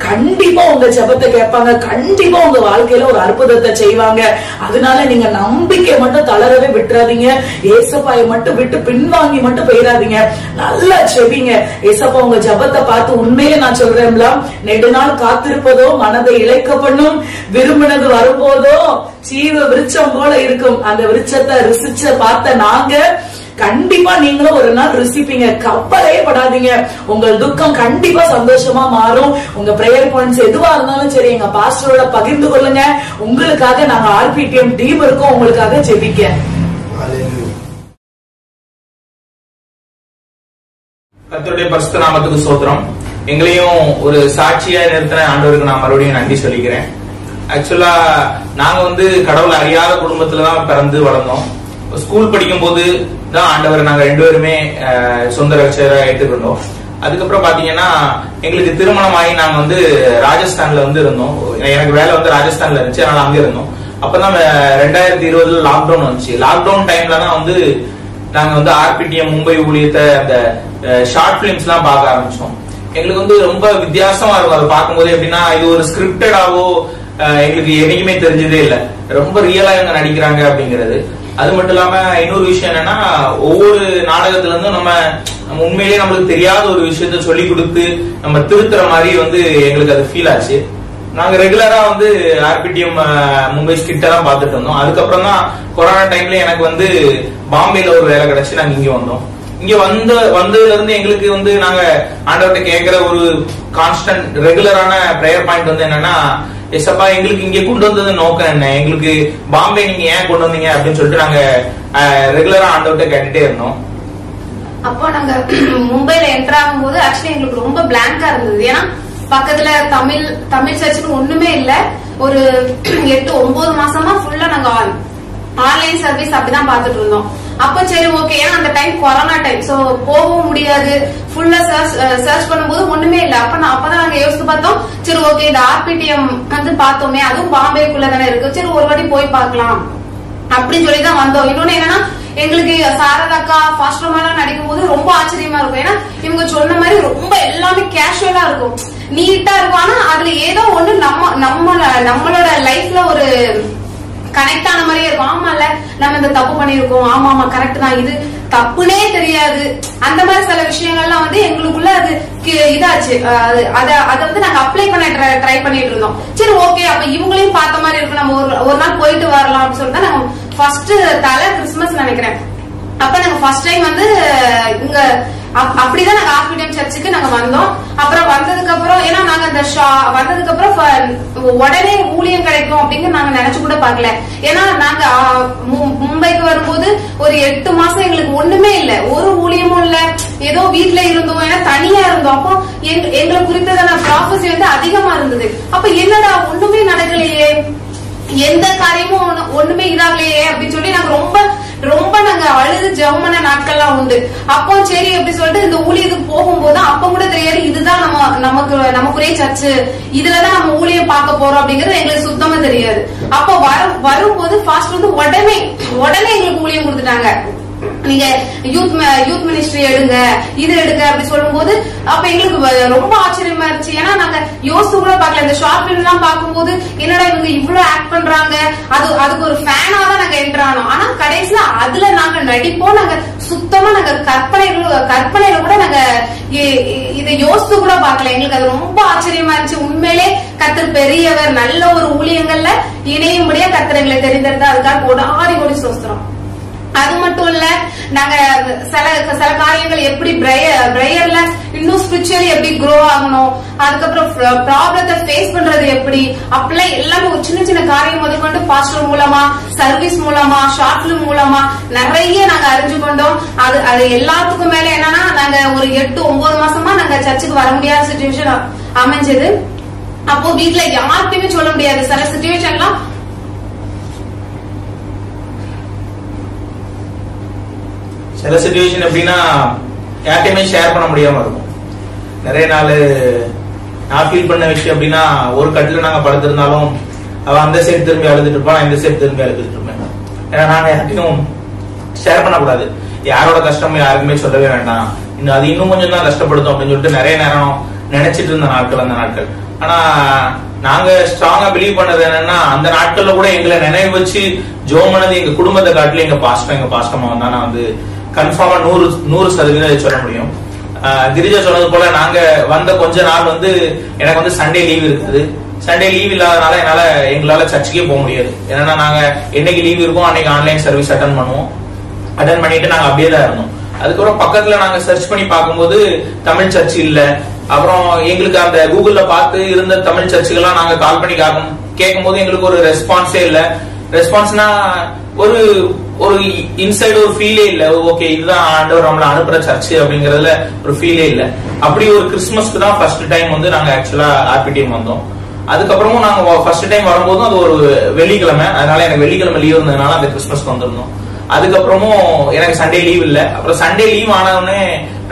கண்டிப்பா உங்க ஜெபத்தை கேட்பாங்க, கண்டிப்பா உங்க வாழ்க்கையில ஒரு அற்புதத்தை செய்வாங்க. அதனால நீங்க நம்பிக்கை மட்டும் தளரவே விட்டுறாதீங்க, ஏசப்பாயை மட்டும் விட்டு பின்வாங்கி மட்டும் போயிடாதீங்க, நல்லா ஜெபிங்க. ஏசப்பா உங்க ஜெபத்தை பார்த்து உண்மையிலே நான் சொல்றேன்ல, நெடுநாள் காத்திருப்பதோ மனதை இழைக்க பண்ணும், விரும்பினது வரும்போதோ ஜீவ விருட்சம் போல இருக்கும். அந்த விருட்சத்தை ருசிச்ச பார்த்த நாங்க கண்டிப்பா நீங்களும் ஒரு நாள் ருசிப்பீங்க, கவலையே படாதீங்க. உங்கள் துக்கம் கண்டிப்பா சந்தோஷமா மாறும். உங்க பிரேயர் பாயிண்ட்ஸ் எதுவா இருந்தாலும் சரி எங்க பாஸ்டரோட பகிர்ந்து கொள்ளுங்க. உங்களுக்காக நாங்க ஆர்பிடிஎம் டீம் இருக்கோம், உங்களுக்காக ஜெபிக்க. கர்த்தருடைய பரிசுத்த நாமத்துக்கு ஸ்தோத்திரம். எங்களையும் ஒரு சாட்சியா நிறுத்தின ஆண்டவருக்கு நான் மறுபடியும் நன்றி சொல்லிக்கிறேன். ஆக்சுவலா நாங்க வந்து கடவுள் அறியாத குடும்பத்துலதான் பிறந்து வளர்ந்தோம். ஸ்கூல் படிக்கும் போது தான் ஆண்டவர் நாங்க 2 பேருமே சொந்த ரட்சகரா ஏற்றுக்கொண்டோம். அதுக்கப்புறம் பாத்தீங்கன்னா எங்களுக்கு திருமணம் ஆகி நாங்க வந்து ராஜஸ்தான்ல வந்து இருந்தோம். எனக்கு வேலை வந்து ராஜஸ்தான்ல இருந்துச்சு, அதனால அங்க இருந்தோம். அப்பதான் 2020 லாக்டவுன் வந்துச்சு. லாக்டவுன் டைம்ல தான் வந்து நாங்க வந்து ஆர்பிடிஎம் மும்பை ஊழியத்தை அந்த ஷார்ட் பிலிம்ஸ் எல்லாம் பார்க்க ஆரம்பிச்சோம். எங்களுக்கு வந்து ரொம்ப வித்தியாசமா இருக்கும் அதை பார்க்கும்போது. எப்படின்னா, இது ஒரு ஸ்கிரிப்டடாவோ எங்களுக்கு என்னைக்குமே தெரிஞ்சதே இல்லை, ரொம்ப ரியலா இவங்க நடிக்கிறாங்க அப்படிங்கிறது. அது மட்டும் இல்லாம இன்னொரு விஷயம் என்னன்னா, ஒவ்வொரு நாடகத்துல இருந்தும் நம்ம உண்மையிலேயே நம்மளுக்கு தெரியாத ஒரு விஷயத்த சொல்லி கொடுத்து நம்ம திருத்துற மாதிரி வந்து எங்களுக்கு அது ஃபீல் ஆச்சு. நாங்க ரெகுலரா வந்து ஆர்பிடிஎம் மும்பை ஸ்கிட்ட தான் பார்த்துட்டு இருந்தோம். அதுக்கப்புறம் தான் கொரோனா டைம்ல எனக்கு வந்து பாம்பேல ஒரு வேலை கிடைச்சு நாங்க இங்க வந்தோம். இங்க வந்ததுல இருந்து எங்களுக்கு வந்து நாங்க ஆண்டவர்கிட்ட கேட்கிற ஒரு கான்ஸ்டன்ட் ரெகுலரான பிரேயர் பாயிண்ட் வந்து என்னன்னா, எஸ்ப்பா எங்களுக்கு இங்க கொண்டு வந்தது நோக்கம் என்ன, எங்களுக்கு பாம்பே நீங்க ஏன் கொண்டு வந்தீங்க அப்படின்னு சொல்லிட்டு நாங்க ரெகுலரா ஆண்டவர்கிட்ட கேட்டுட்டே இருந்தோம். அப்போ நாங்க மும்பைல என்டர் ஆகும் போது ஆக்சுவலி எங்களுக்கு ரொம்ப பிளாங்கா இருந்தது. ஏன்னா பக்கத்துல தமிழ் சர்ச்சுன்னு ஒண்ணுமே இல்ல. ஒரு 8-9 மாசமா ஃபுல்லா நாங்க ஆன்லைன் சர்வீஸ் அப்படிதான் பாத்துட்டு இருந்தோம். அப்ப சரி ஓகே, ஏன்னா அந்த டைம் கொரோனா டைம், சோ போகவும் முடியாது. ஃபுல்லா சர்ச் பண்ணும்போது ஒண்ணுமே இல்ல. அப்பதான் நாங்க யோசிச்சு பார்த்தோம், சரி ஓகே இந்த ஆர்பிடிஎம் வந்து பார்த்தோமே, அதுவும் பாம்பேக்குள்ள தானே இருக்கு, சரி ஒரு வாட்டி போய் பார்க்கலாம் அப்படின்னு சொல்லிதான் வந்தோம். இன்னொன்னு என்னன்னா, எங்களுக்கு சாரதாக்கா ஃபாஸ்ட் மேலாம் நடிக்கும் போது ரொம்ப ஆச்சரியமா இருக்கும். ஏன்னா இவங்க சொன்ன மாதிரி ரொம்ப எல்லாமே கேஷுவலா இருக்கும், நீட்டா இருக்கும். ஆனா அதுல ஏதோ ஒண்ணு நம்மளோட லைஃப்ல ஒரு கனெக்ட் ஆன மாதிரியே இருக்கும். ஆமால நம்ம இந்த தப்பு பண்ணிருக்கோம், ஆமா கரெக்ட் தான், இது தப்புனே தெரியாது. அந்த மாதிரி சில விஷயங்கள்லாம் வந்து எங்களுக்குள்ள அது இதாச்சு. அத வந்து நாங்க அப்ளை பண்ண ட்ரை பண்ணிட்டு இருந்தோம். சரி ஓகே, அப்ப இவங்களையும் பார்த்த மாதிரி இருக்கு, நம்ம ஒரு நாள் போயிட்டு வரலாம் அப்படின்னு சொல்லிட்டு நாங்க ஃபர்ஸ்ட் கிறிஸ்துமஸ் நினைக்கிறேன். அப்ப நாங்க ஃபர்ஸ்ட் டைம் வந்து இங்க அப்படிதான் நாங்க ஆர்பிடிஎம் சர்ச்சுக்கு நாங்க வந்தோம். அப்புறம் வந்ததுக்கு அப்புறம், ஏன்னா நாங்க அந்த வந்ததுக்கு அப்புறம் உடனே ஊழியம் கிடைக்கும் அப்படிங்கிற நாங்க நினைச்சு கூட பாக்கல. ஏன்னா நாங்க மும்பைக்கு வரும்போது ஒரு 8 மாசம் எங்களுக்கு ஒண்ணுமே இல்ல, ஒரு ஊழியமும் இல்ல, ஏதோ வீட்டுல இருந்தோம், ஏன்னா தனியா இருந்தோம். அப்போ எங்களை குறித்ததான ப்ராசஸ் வந்து அதிகமா இருந்தது. அப்ப என்னடா ஒண்ணுமே நடக்கலையே, எந்த காரியமும் ஒண்ணுமே இதாகலையே அப்படின்னு சொல்லி நாங்க ரொம்ப ரொம்ப நாங்க அழுது ஜெபமான நாட்கள்லாம் உண்டு. அப்போ சரி அப்படி சொல்லிட்டு இந்த ஊழியத்துக்கு போகும்போது அப்ப கூட தெரியாது இதுதான் நமக்குரிய சர்ச்சு, இதுலதான் நம்ம ஊழியம் பார்க்க போறோம் அப்படிங்கறது எங்களுக்கு சுத்தமா தெரியாது. அப்போ வரும்போது ஃபாஸ்ட் வந்து உடனே எங்களுக்கு ஊழியம் கொடுத்துட்டாங்க. நீங்க யூத் மினிஸ்ட்ரி எடுங்க, இது எடுங்க அப்படி சொல்லும் போது அப்ப எங்களுக்கு ரொம்ப ஆச்சரியமா இருந்துச்சு. ஏன்னா நாங்க யோசித்து கூட பார்க்கல. இந்த ஷார்ட் பிலிம் எல்லாம் பார்க்கும்போது என்னடா இவங்க இவ்வளவு ஆக்ட் பண்றாங்க, அதுக்கு ஒரு ஃபேனா தான் நாங்க என்ட்ரானோம். ஆனா கடைசியில அதுல நாங்க நடிப்போம். நாங்க சுத்தமா நாங்க கற்பனையில கூட நாங்க இதை யோசித்து கூட பார்க்கல. எங்களுக்கு அது ரொம்ப ஆச்சரியமா இருந்துச்சு. உண்மையிலே கர்த்தர் பெரியவர், நல்ல ஒரு ஊழியங்கள்ல இணையும்படியா கர்த்தர் எங்களை தெரிந்தெடுத்தா அதுக்காக ஆடி ஓடி சோஸ்திரம். அது மட்டும் இல்ல, நாங்க சில காரியங்கள் எப்படி பிரேயர்ல இன்னும் ஸ்பிரிச்சுவலி எப்படி க்ரோ ஆகணும், அதுக்கப்புறம் ப்ராப்ளத்தை ஃபேஸ் பண்றது எப்படி, அப்படிலாம் எல்லாமே ஒரு சின்ன சின்ன காரியம் முதற்கொண்டு பாஸ்டர் மூலமா, சர்வீஸ் மூலமா, ஷார்ட் பிலிம் மூலமா நிறைய நாங்க அறிஞ்சு கொண்டோம். அது எல்லாத்துக்கும் மேல என்னன்னா நாங்க ஒரு 8-9 மாசமா நாங்க சர்ச்சுக்கு வர முடியாத சிச்சுவேஷன் அமைஞ்சது. அப்போ வீட்டுல யாருக்குமே சொல்ல முடியாது. சில சிச்சுவேஷன்லாம் சில சிச்சுவேஷன் எப்படின்னா யார்ட்டையுமே ஷேர் பண்ண முடியாம இருக்கும். நிறைய நாள் நான் ஃபீல் பண்ண விஷயம் அப்படின்னா, ஒரு கட்டில நாங்க படுத்திருந்தாலும் அவன் அந்த சைடு திரும்பி அழுதுட்டு இருப்பான், நான் இந்த சைடு திரும்பி அழுதுட்டு இருப்பேன். ஏன்னா நாங்க யார்ட்டையும் ஷேர் பண்ணக்கூடாது, யாரோட கஷ்டமும் யாருக்குமே சொல்லவே வேண்டாம், அது இன்னும் கொஞ்சம் தான் கஷ்டப்படுத்தும் அப்படின்னு சொல்லிட்டு நிறைய நேரம் நினைச்சிட்டு இருந்த நாட்கள் அந்த நாட்கள். ஆனா நாங்க ஸ்ட்ராங்கா பிலீவ் பண்ணது என்னன்னா, அந்த நாட்கள்ல கூட எங்களை நினைவு வச்சு ஜோம் பண்ணது எங்க குடும்பத்தை காட்டில எங்க பாஸ்டமா தான் நான் வந்து கன்ஃபார்மா 100% சொல்ல முடியும். கிரிஜா சொன்னது போல நாங்க வந்த கொஞ்ச நாள் வந்து எனக்கு வந்து சண்டே லீவ் இருக்குது. சண்டே லீவ் இல்லாதனால எங்களால சர்ச்சுக்கே போக முடியாது. ஏன்னா நாங்க என்னைக்கு லீவ் இருக்கோம் அன்னைக்கு ஆன்லைன் சர்வீஸ் அட்டன் பண்ணுவோம். அட்டன் பண்ணிட்டு நாங்க அப்படியே தான் இருந்தோம். அதுக்கப்புறம் பக்கத்துல நாங்க சர்ச் பண்ணி பார்க்கும்போது தமிழ் சர்ச் இல்ல. அப்புறம் எங்களுக்கு அந்த கூகுள்ல பார்த்து இருந்த தமிழ் சர்ச்சுக்கெல்லாம் நாங்க கால் பண்ணி கேட்கும் போது எங்களுக்கு ஒரு ரெஸ்பான்ஸே இல்ல. ரெஸ்பான்ஸ்னா ஒரு இன்சைடு ஒரு ஃபீலே இல்ல. ஓகே, இதுதான் ஆண்டவர் நம்மள அனுப்புற சர்ச் அப்படிங்கறதுல ஒரு ஃபீலே இல்ல. அப்படி ஒரு கிறிஸ்துமஸ்க்கு தான் ஃபர்ஸ்ட் டைம் வந்து நாங்க ஆக்சுவலா ஆர்பிடிஎம் வந்தோம். அதுக்கப்புறமும் நாங்க ஃபர்ஸ்ட் டைம் வரும்போதும் அது ஒரு வெள்ளிக்கிழமை, அதனால எனக்கு வெள்ளிக்கிழமை லீவ் இருந்ததுனால அந்த கிறிஸ்துமஸ்க்கு வந்திருந்தோம். அதுக்கப்புறமும் எனக்கு சண்டே லீவ் இல்ல. அப்புறம் சண்டே லீவ் ஆனவுடனே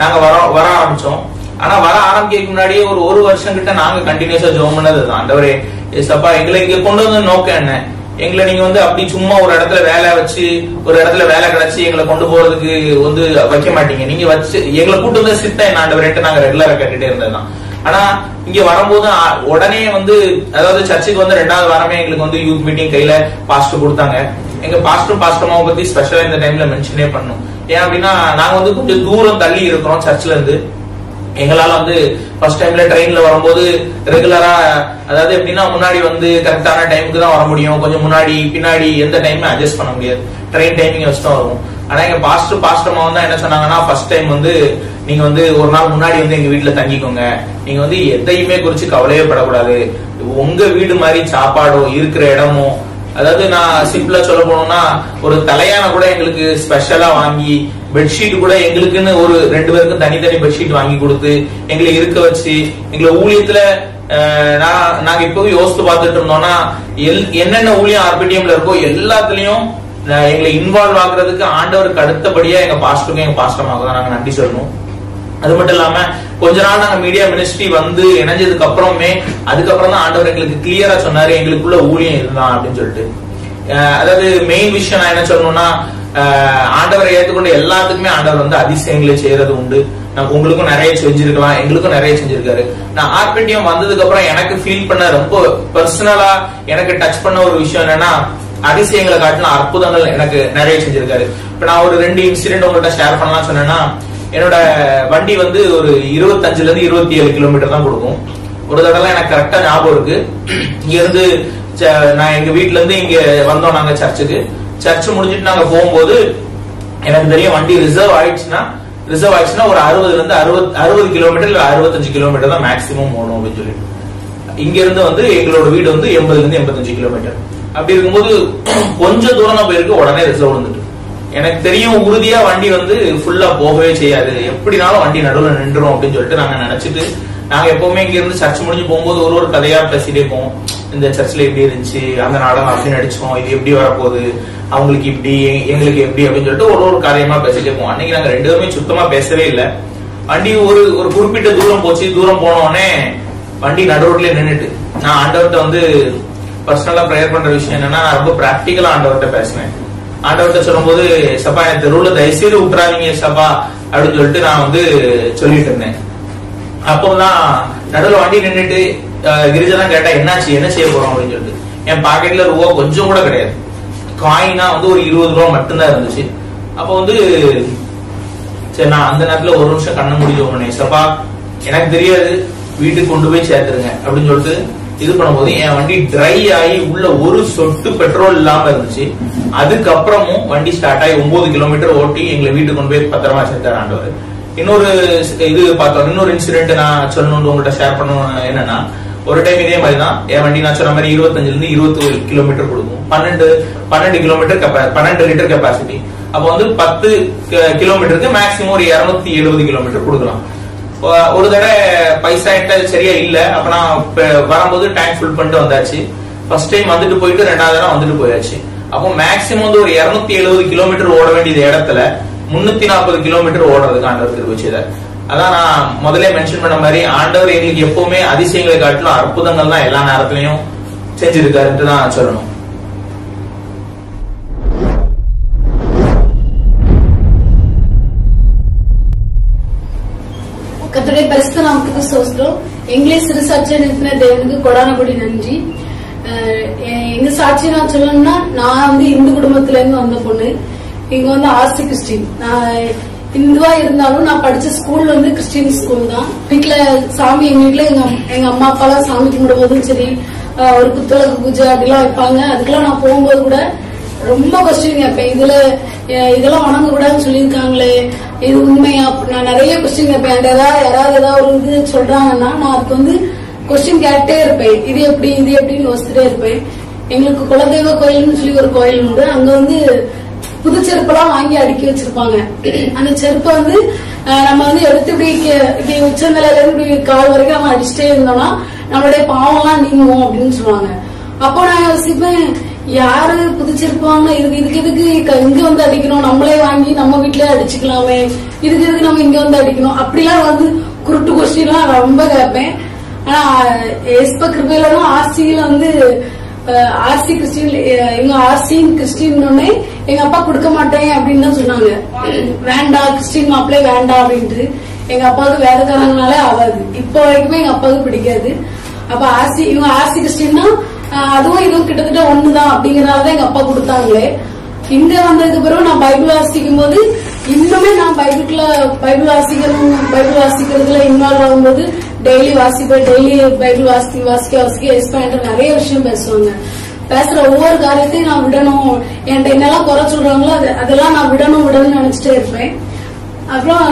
நாங்க வர ஆரம்பிச்சோம். ஆனா வர ஆரம்பிக்கிறதுக்கு முன்னாடியே ஒரு வருஷம் கிட்ட நாங்க கண்டினியூஸா ஜெபம் பண்ணது ஆண்டவரே ஏசப்பா, எங்களை இங்க கொண்டு வந்து நோக்கம் என்ன, எங்களை நீங்க வந்து அப்படி சும்மா ஒரு இடத்துல வேலை வச்சு ஒரு இடத்துல வேலை கிடைச்சி எங்களை கொண்டு போறதுக்கு வந்து வைக்க மாட்டீங்க, நீங்க வச்சு எங்களை கூட்டு வந்து சித்த என்ன ஆண்டவரேட்டு நாங்க ரெகுலரா கேட்டுட்டே இருந்ததுதான். ஆனா இங்க வரும்போது உடனே வந்து அதாவது சர்ச்சுக்கு வந்து 2வது வாரமே எங்களுக்கு வந்து யூத் மீட்டிங் கையில பாஸ்டர் கொடுத்தாங்க. எங்க பாஸ்டர்மாவை பத்தி ஸ்பெஷலா இந்த டைம்ல மென்ஷனே பண்ணும். ஏன் அப்படின்னா நாங்க வந்து கொஞ்சம் தூரம் தள்ளி இருக்கிறோம் சர்ச்ல இருந்து. எங்களால வந்து ஃபர்ஸ்ட் டைம்ல ட்ரெயின்ல வரும்போது ரெகுலரா அதாவது எப்படின்னா முன்னாடி வந்து கரெக்டான டைமுக்கு தான் வர முடியும், கொஞ்சம் முன்னாடி பின்னாடி எந்த டைமே அட்ஜஸ்ட் பண்ண முடியாது, ட்ரெயின் டைமிங் வச்சு தான் வரும். ஆனா எங்க பாஸ்டர்மா வந்து என்ன சொன்னாங்கன்னா, ஃபர்ஸ்ட் டைம் வந்து நீங்க வந்து ஒரு நாள் முன்னாடி வந்து எங்க வீட்டுல தங்கிக்கோங்க, நீங்க வந்து எதையுமே குறிச்சு கவலையே படக்கூடாது, உங்க வீடு மாதிரி சாப்பாடோ இருக்கிற இடமோ, அதாவது நான் சிம்பிளா சொல்ல போனோம்னா ஒரு தலையான கூட எங்களுக்கு ஸ்பெஷலா வாங்கி, பெட்ஷீட் கூட எங்களுக்குன்னு ஒரு 2 பேருக்கும் தனித்தனி பெட்ஷீட் வாங்கி கொடுத்து எங்களை இருக்க வச்சு எங்களை ஊழியத்துல நாங்க இப்பவும் யோசித்து பார்த்துட்டு இருந்தோம்னா என்னென்ன ஊழியம் ஆர்பிடிஎம்ல இருக்கோ எல்லாத்துலயும் எங்களை இன்வால்வ் ஆகுறதுக்கு ஆண்டவருக்கு அடுத்தபடியா எங்க பாஸ்டருக்கும் எங்க பாஸ்டர்மாவுக்கு தான் நாங்க நன்றி சொல்லணும். அது மட்டும் இல்லாம கொஞ்ச நாள் நாங்க மீடியா மினிஸ்ட்ரி வந்து இணைஞ்சதுக்கு அதுக்கப்புறம் தான் ஆண்டவர் எங்களுக்கு கிளியரா சொன்னாரு எங்களுக்குள்ள ஊழியம் இதுதான் அப்படின்னு சொல்லிட்டு. அதாவது மெயின் விஷயம் நான் என்ன சொல்லணும்னா, ஆண்டவரை ஏற்றுக்கொண்டு எல்லாத்துக்குமே ஆண்டவர் வந்து அதிசயங்களை செய்யறது உண்டு. உங்களுக்கும் நிறைய செஞ்சிருக்கலாம், எங்களுக்கும் நிறைய செஞ்சிருக்காரு. நான் ஆர்பிடிஎம் வந்ததுக்கு அப்புறம் எனக்கு ஃபீல் பண்ண ரொம்ப பர்சனலா எனக்கு டச் பண்ண ஒரு விஷயம் என்னன்னா, அதிசயங்களை காட்டின அற்புதங்கள் எனக்கு நிறைய செஞ்சிருக்காரு. இப்ப நான் ஒரு 2 இன்சிடென்ட் உங்கள்கிட்ட ஷேர் பண்ணலாம் சொன்னேன்னா, என்னோட வண்டி வந்து ஒரு 25 to 27 கிலோமீட்டர் தான் கொடுக்கும். ஒரு தடவை எனக்கு கரெக்டா ஞாபகம் இருக்கு, இங்க இருந்து நான் எங்க வீட்டுல இருந்து இங்க வந்தோம் நாங்க சர்ச் முடிஞ்சிட்டு நாங்க போகும்போது எனக்கு தெரியும் வண்டி ரிசர்வ் ஆயிடுச்சுன்னா ஒரு 60 கிலோமீட்டர் இல்ல 65 கிலோமீட்டர் தான் மேக்சிமம் ஓடும் அப்படின்னு சொல்லிட்டு. இங்க இருந்து வந்து எங்களோட வீடு வந்து 80 to 85 கிலோமீட்டர். அப்படி இருக்கும்போது கொஞ்சம் தூரம் தான் போயிருக்கு, உடனே ரிசர்வ் வந்துட்டு. எனக்கு தெரியும் உறுதியா வண்டி வந்து ஃபுல்லா போகவே செய்யாது, எப்படினாலும் வண்டி நடுவில் நின்றுரும் அப்படின்னு சொல்லிட்டு நாங்க நினைச்சிட்டு நாங்க எப்பவுமே இங்க இருந்து சர்ச் முடிஞ்சு போகும்போது ஒரு கதையா பேசிட்டே போவோம். இந்த சர்ச்ல எப்படி இருந்துச்சு, அந்த நாடகம் அப்படி நடிச்சோம், இது எப்படி வரப்போகுது, அவங்களுக்கு இப்படி எங்களுக்கு எப்படி அப்படின்னு சொல்லிட்டு ஒரு காரியமா பேசிட்டே போவோம். அன்னைக்கு நாங்க 2 பேருமே சுத்தமா பேசவே இல்லை. வண்டி ஒரு குறிப்பிட்ட தூரம் போச்சு. தூரம் போன உடனே வண்டி நடு ரோட்ல நின்னுட்டு நான் ஆண்டவர்கிட்ட வந்து பர்சனலா ப்ரேயர் பண்ற விஷயம் என்னன்னா, நான் ரொம்ப பிராக்டிக்கலா ஆண்டவர்கிட்ட பேசினேன். ஆண்டவர்கிட்ட சொல்லும் போது, சபா என் தெருவுல தயவுசெய்து விட்டுறாதீங்க சபா அப்படின்னு சொல்லிட்டு நான் வந்து சொல்லிட்டு இருந்தேன். அப்போதான் நடுவில் வண்டி நின்றுட்டு கிரிஜெல்லாம் கேட்டா என்னாச்சு, என்ன செய்ய போறோம் அப்படின்னு சொல்லிட்டு, என் பாக்கெட்ல ரூபா கொஞ்சம் கூட கிடையாது. காயினா வந்து ஒரு 20 ரூபா மட்டும்தான் இருந்துச்சு. அப்போ வந்து சரி, நான் அந்த நேரத்துல ஒரு நிமிஷம் கண்ணு முடிஞ்ச உடனே, சபா எனக்கு தெரியாது, வீட்டுக்கு கொண்டு போய் சேர்த்துருங்க அப்படின்னு சொல்லிட்டு இது பண்ணும்போது என் வண்டி ட்ரை ஆகி உள்ள ஒரு சொட்டு பெட்ரோல் இல்லாம இருந்துச்சு. அதுக்கப்புறமும் வண்டி ஸ்டார்ட் ஆகி 9 கிலோமீட்டர் ஓட்டி எங்களை வீட்டுக்கு கொண்டு போய் பத்திரமா சேர்த்தார் ஆண்டவர். இன்னொரு இது பார்த்தோம், இன்னொரு இன்சிடென்ட் நான் சொல்லணும்னு உங்கள்கிட்ட ஷேர் பண்ணணும். என்னன்னா, ஒரு டைம் இதே மாதிரி தான் என் வண்டி நான் சொன்ன மாதிரி 25 இருந்து 21 கிலோமீட்டர் கொடுக்கும். 12 கிலோமீட்டர் 12 லிட்டர் கெப்பாசிட்டி. அப்போ வந்து 10 கிலோமீட்டருக்கு மேக்சிமம் ஒரு 270 கிலோமீட்டர் கொடுக்கலாம். ஒரு தடவை பைசா என்கிட்ட சரியா இல்ல. அப்ப நான் வரும்போது டேங்க் ஃபுல் பண்ணிட்டு வந்தாச்சு. ஃபர்ஸ்ட் டைம் வந்துட்டு போயிட்டு 2வது தடவை வந்துட்டு போயாச்சு. அப்போ மேக்சிமம் வந்து ஒரு 270 கிலோமீட்டர் ஓட வேண்டிய இடத்துல 340 கிலோமீட்டர் ஓடுறதுக்கு ஆண்டவர் கிருபை செய்தார். அதான் நான் முதல்ல மென்ஷன் பண்ண மாதிரி, ஆண்டவர் எங்களுக்கு எப்பவுமே அதிசயங்களை காட்டிலும் அற்புதங்கள் தான் எல்லா நேரத்திலையும் செஞ்சிருக்காருன்னு தான் சொல்லணும். கர்த்தருடைய பரிசுத்த நாமத்துக்கு ஸ்தோத்திரம். எங்களே சிறு சாட்சியா நிறுத்தின தேவனுக்கு கொடானபடி நன்றி. எங்க சாட்சி நான் சொல்லணும்னா, நான் வந்து இந்து குடும்பத்துல இருந்து வந்த பொண்ணு. இங்க வந்து ஆர்சி கிறிஸ்டின். நான் இந்துவா இருந்தாலும் நான் படிச்ச ஸ்கூல் வந்து கிறிஸ்டின் ஸ்கூல் தான். வீட்டுல சாமி, எங்க வீட்டுல எங்க அம்மா அப்பா எல்லாம் சாமி கும்பிடும் போதும் சரி, ஒரு குத்தலகு பூஜை அப்படிலாம் வைப்பாங்க. அதுக்கெல்லாம் நான் போகும்போது கூட ரொம்ப கொஸ்டின் கேட்பேன். இதெல்லாம் வணங்க கூடாதுன்னு சொல்லியிருக்காங்களே, இது உண்மையா? நான் நிறைய கொஸ்டின் கேட்பேன். யாராவது ஏதாவது ஒரு இது சொல்றாங்கன்னா நான் அதுக்கு வந்து கொஸ்டின் கேட்டே இருப்பேன். இது எப்படின்னு யோசிச்சுட்டே இருப்பேன். எங்களுக்கு குலதெய்வ கோயில்னு சொல்லி ஒரு கோயில் உண்டு. அங்க வந்து புது செருப்பெல்லாம் வாங்கி அடுக்கி வச்சிருப்பாங்க. அந்த செருப்பை வந்து நம்ம வந்து எடுத்து இப்படி உச்ச நிலையில இருந்து இப்படி கால் வரைக்கும் நம்ம அடிச்சுட்டே இருந்தோம்னா நம்மளுடைய பாவம் எல்லாம் நீங்கும் அப்படின்னு சொல்லுவாங்க. அப்போ நான் யோசிப்பேன், யாரு புதுச்சிருப்பாங்க, இதுக்கு எதுக்கு இங்க வந்து அடிக்கணும், நம்மளே வாங்கி நம்ம வீட்டுல அடிச்சுக்கலாமே, இதுக்கு எதுக்கு நம்ம இங்க வந்து அடிக்கணும், அப்படிலாம் வந்து குருட்டு கொஸ்டின் எல்லாம் ரொம்ப கேட்பேன். ஆனா எஸ்ப கிருபையிலதான் ஆர்சியில வந்து ஆர்சி கிறிஸ்டின், எங்க ஆர்சின் கிறிஸ்டின் எங்க அப்பா கொடுக்க மாட்டேன் அப்படின்னு தான் சொன்னாங்க. வேண்டாம், கிறிஸ்டின் மாப்பிள்ளை வேண்டாம் அப்படின்ட்டு. எங்க அப்பாவுக்கு வேலைக்காரங்கனாலே ஆகாது. இப்போ வரைக்குமே எங்க அப்பாவுக்கு பிடிக்காது. அப்ப இவங்க ஆர்சி கிறிஸ்டின்னா அதுவும் இதுவும் கிட்டத்தட்ட ஒண்ணுதான் அப்படிங்கறதாலதான் எங்க அப்பா கொடுத்தாங்களே. இங்க வந்ததுக்கு பிறகு நான் பைபிள் வாசிக்கும் போது இன்னுமே நான் பைபிள் வாசிக்கிறதுல இன்வால்வ் ஆகும்போது டெய்லி வாசிப்பேன். டெய்லி பைபிள் வாசிக்க எஸ்பேண்ட் நிறைய விஷயம் பேசுவாங்க. பேசுற ஒவ்வொரு காரியத்தையும் நான் விடணும், என்கிட்ட என்னெல்லாம் குறை சொல்றாங்களோ அதெல்லாம் நான் விடணும்னு நினைச்சிட்டே இருப்பேன். அப்புறம்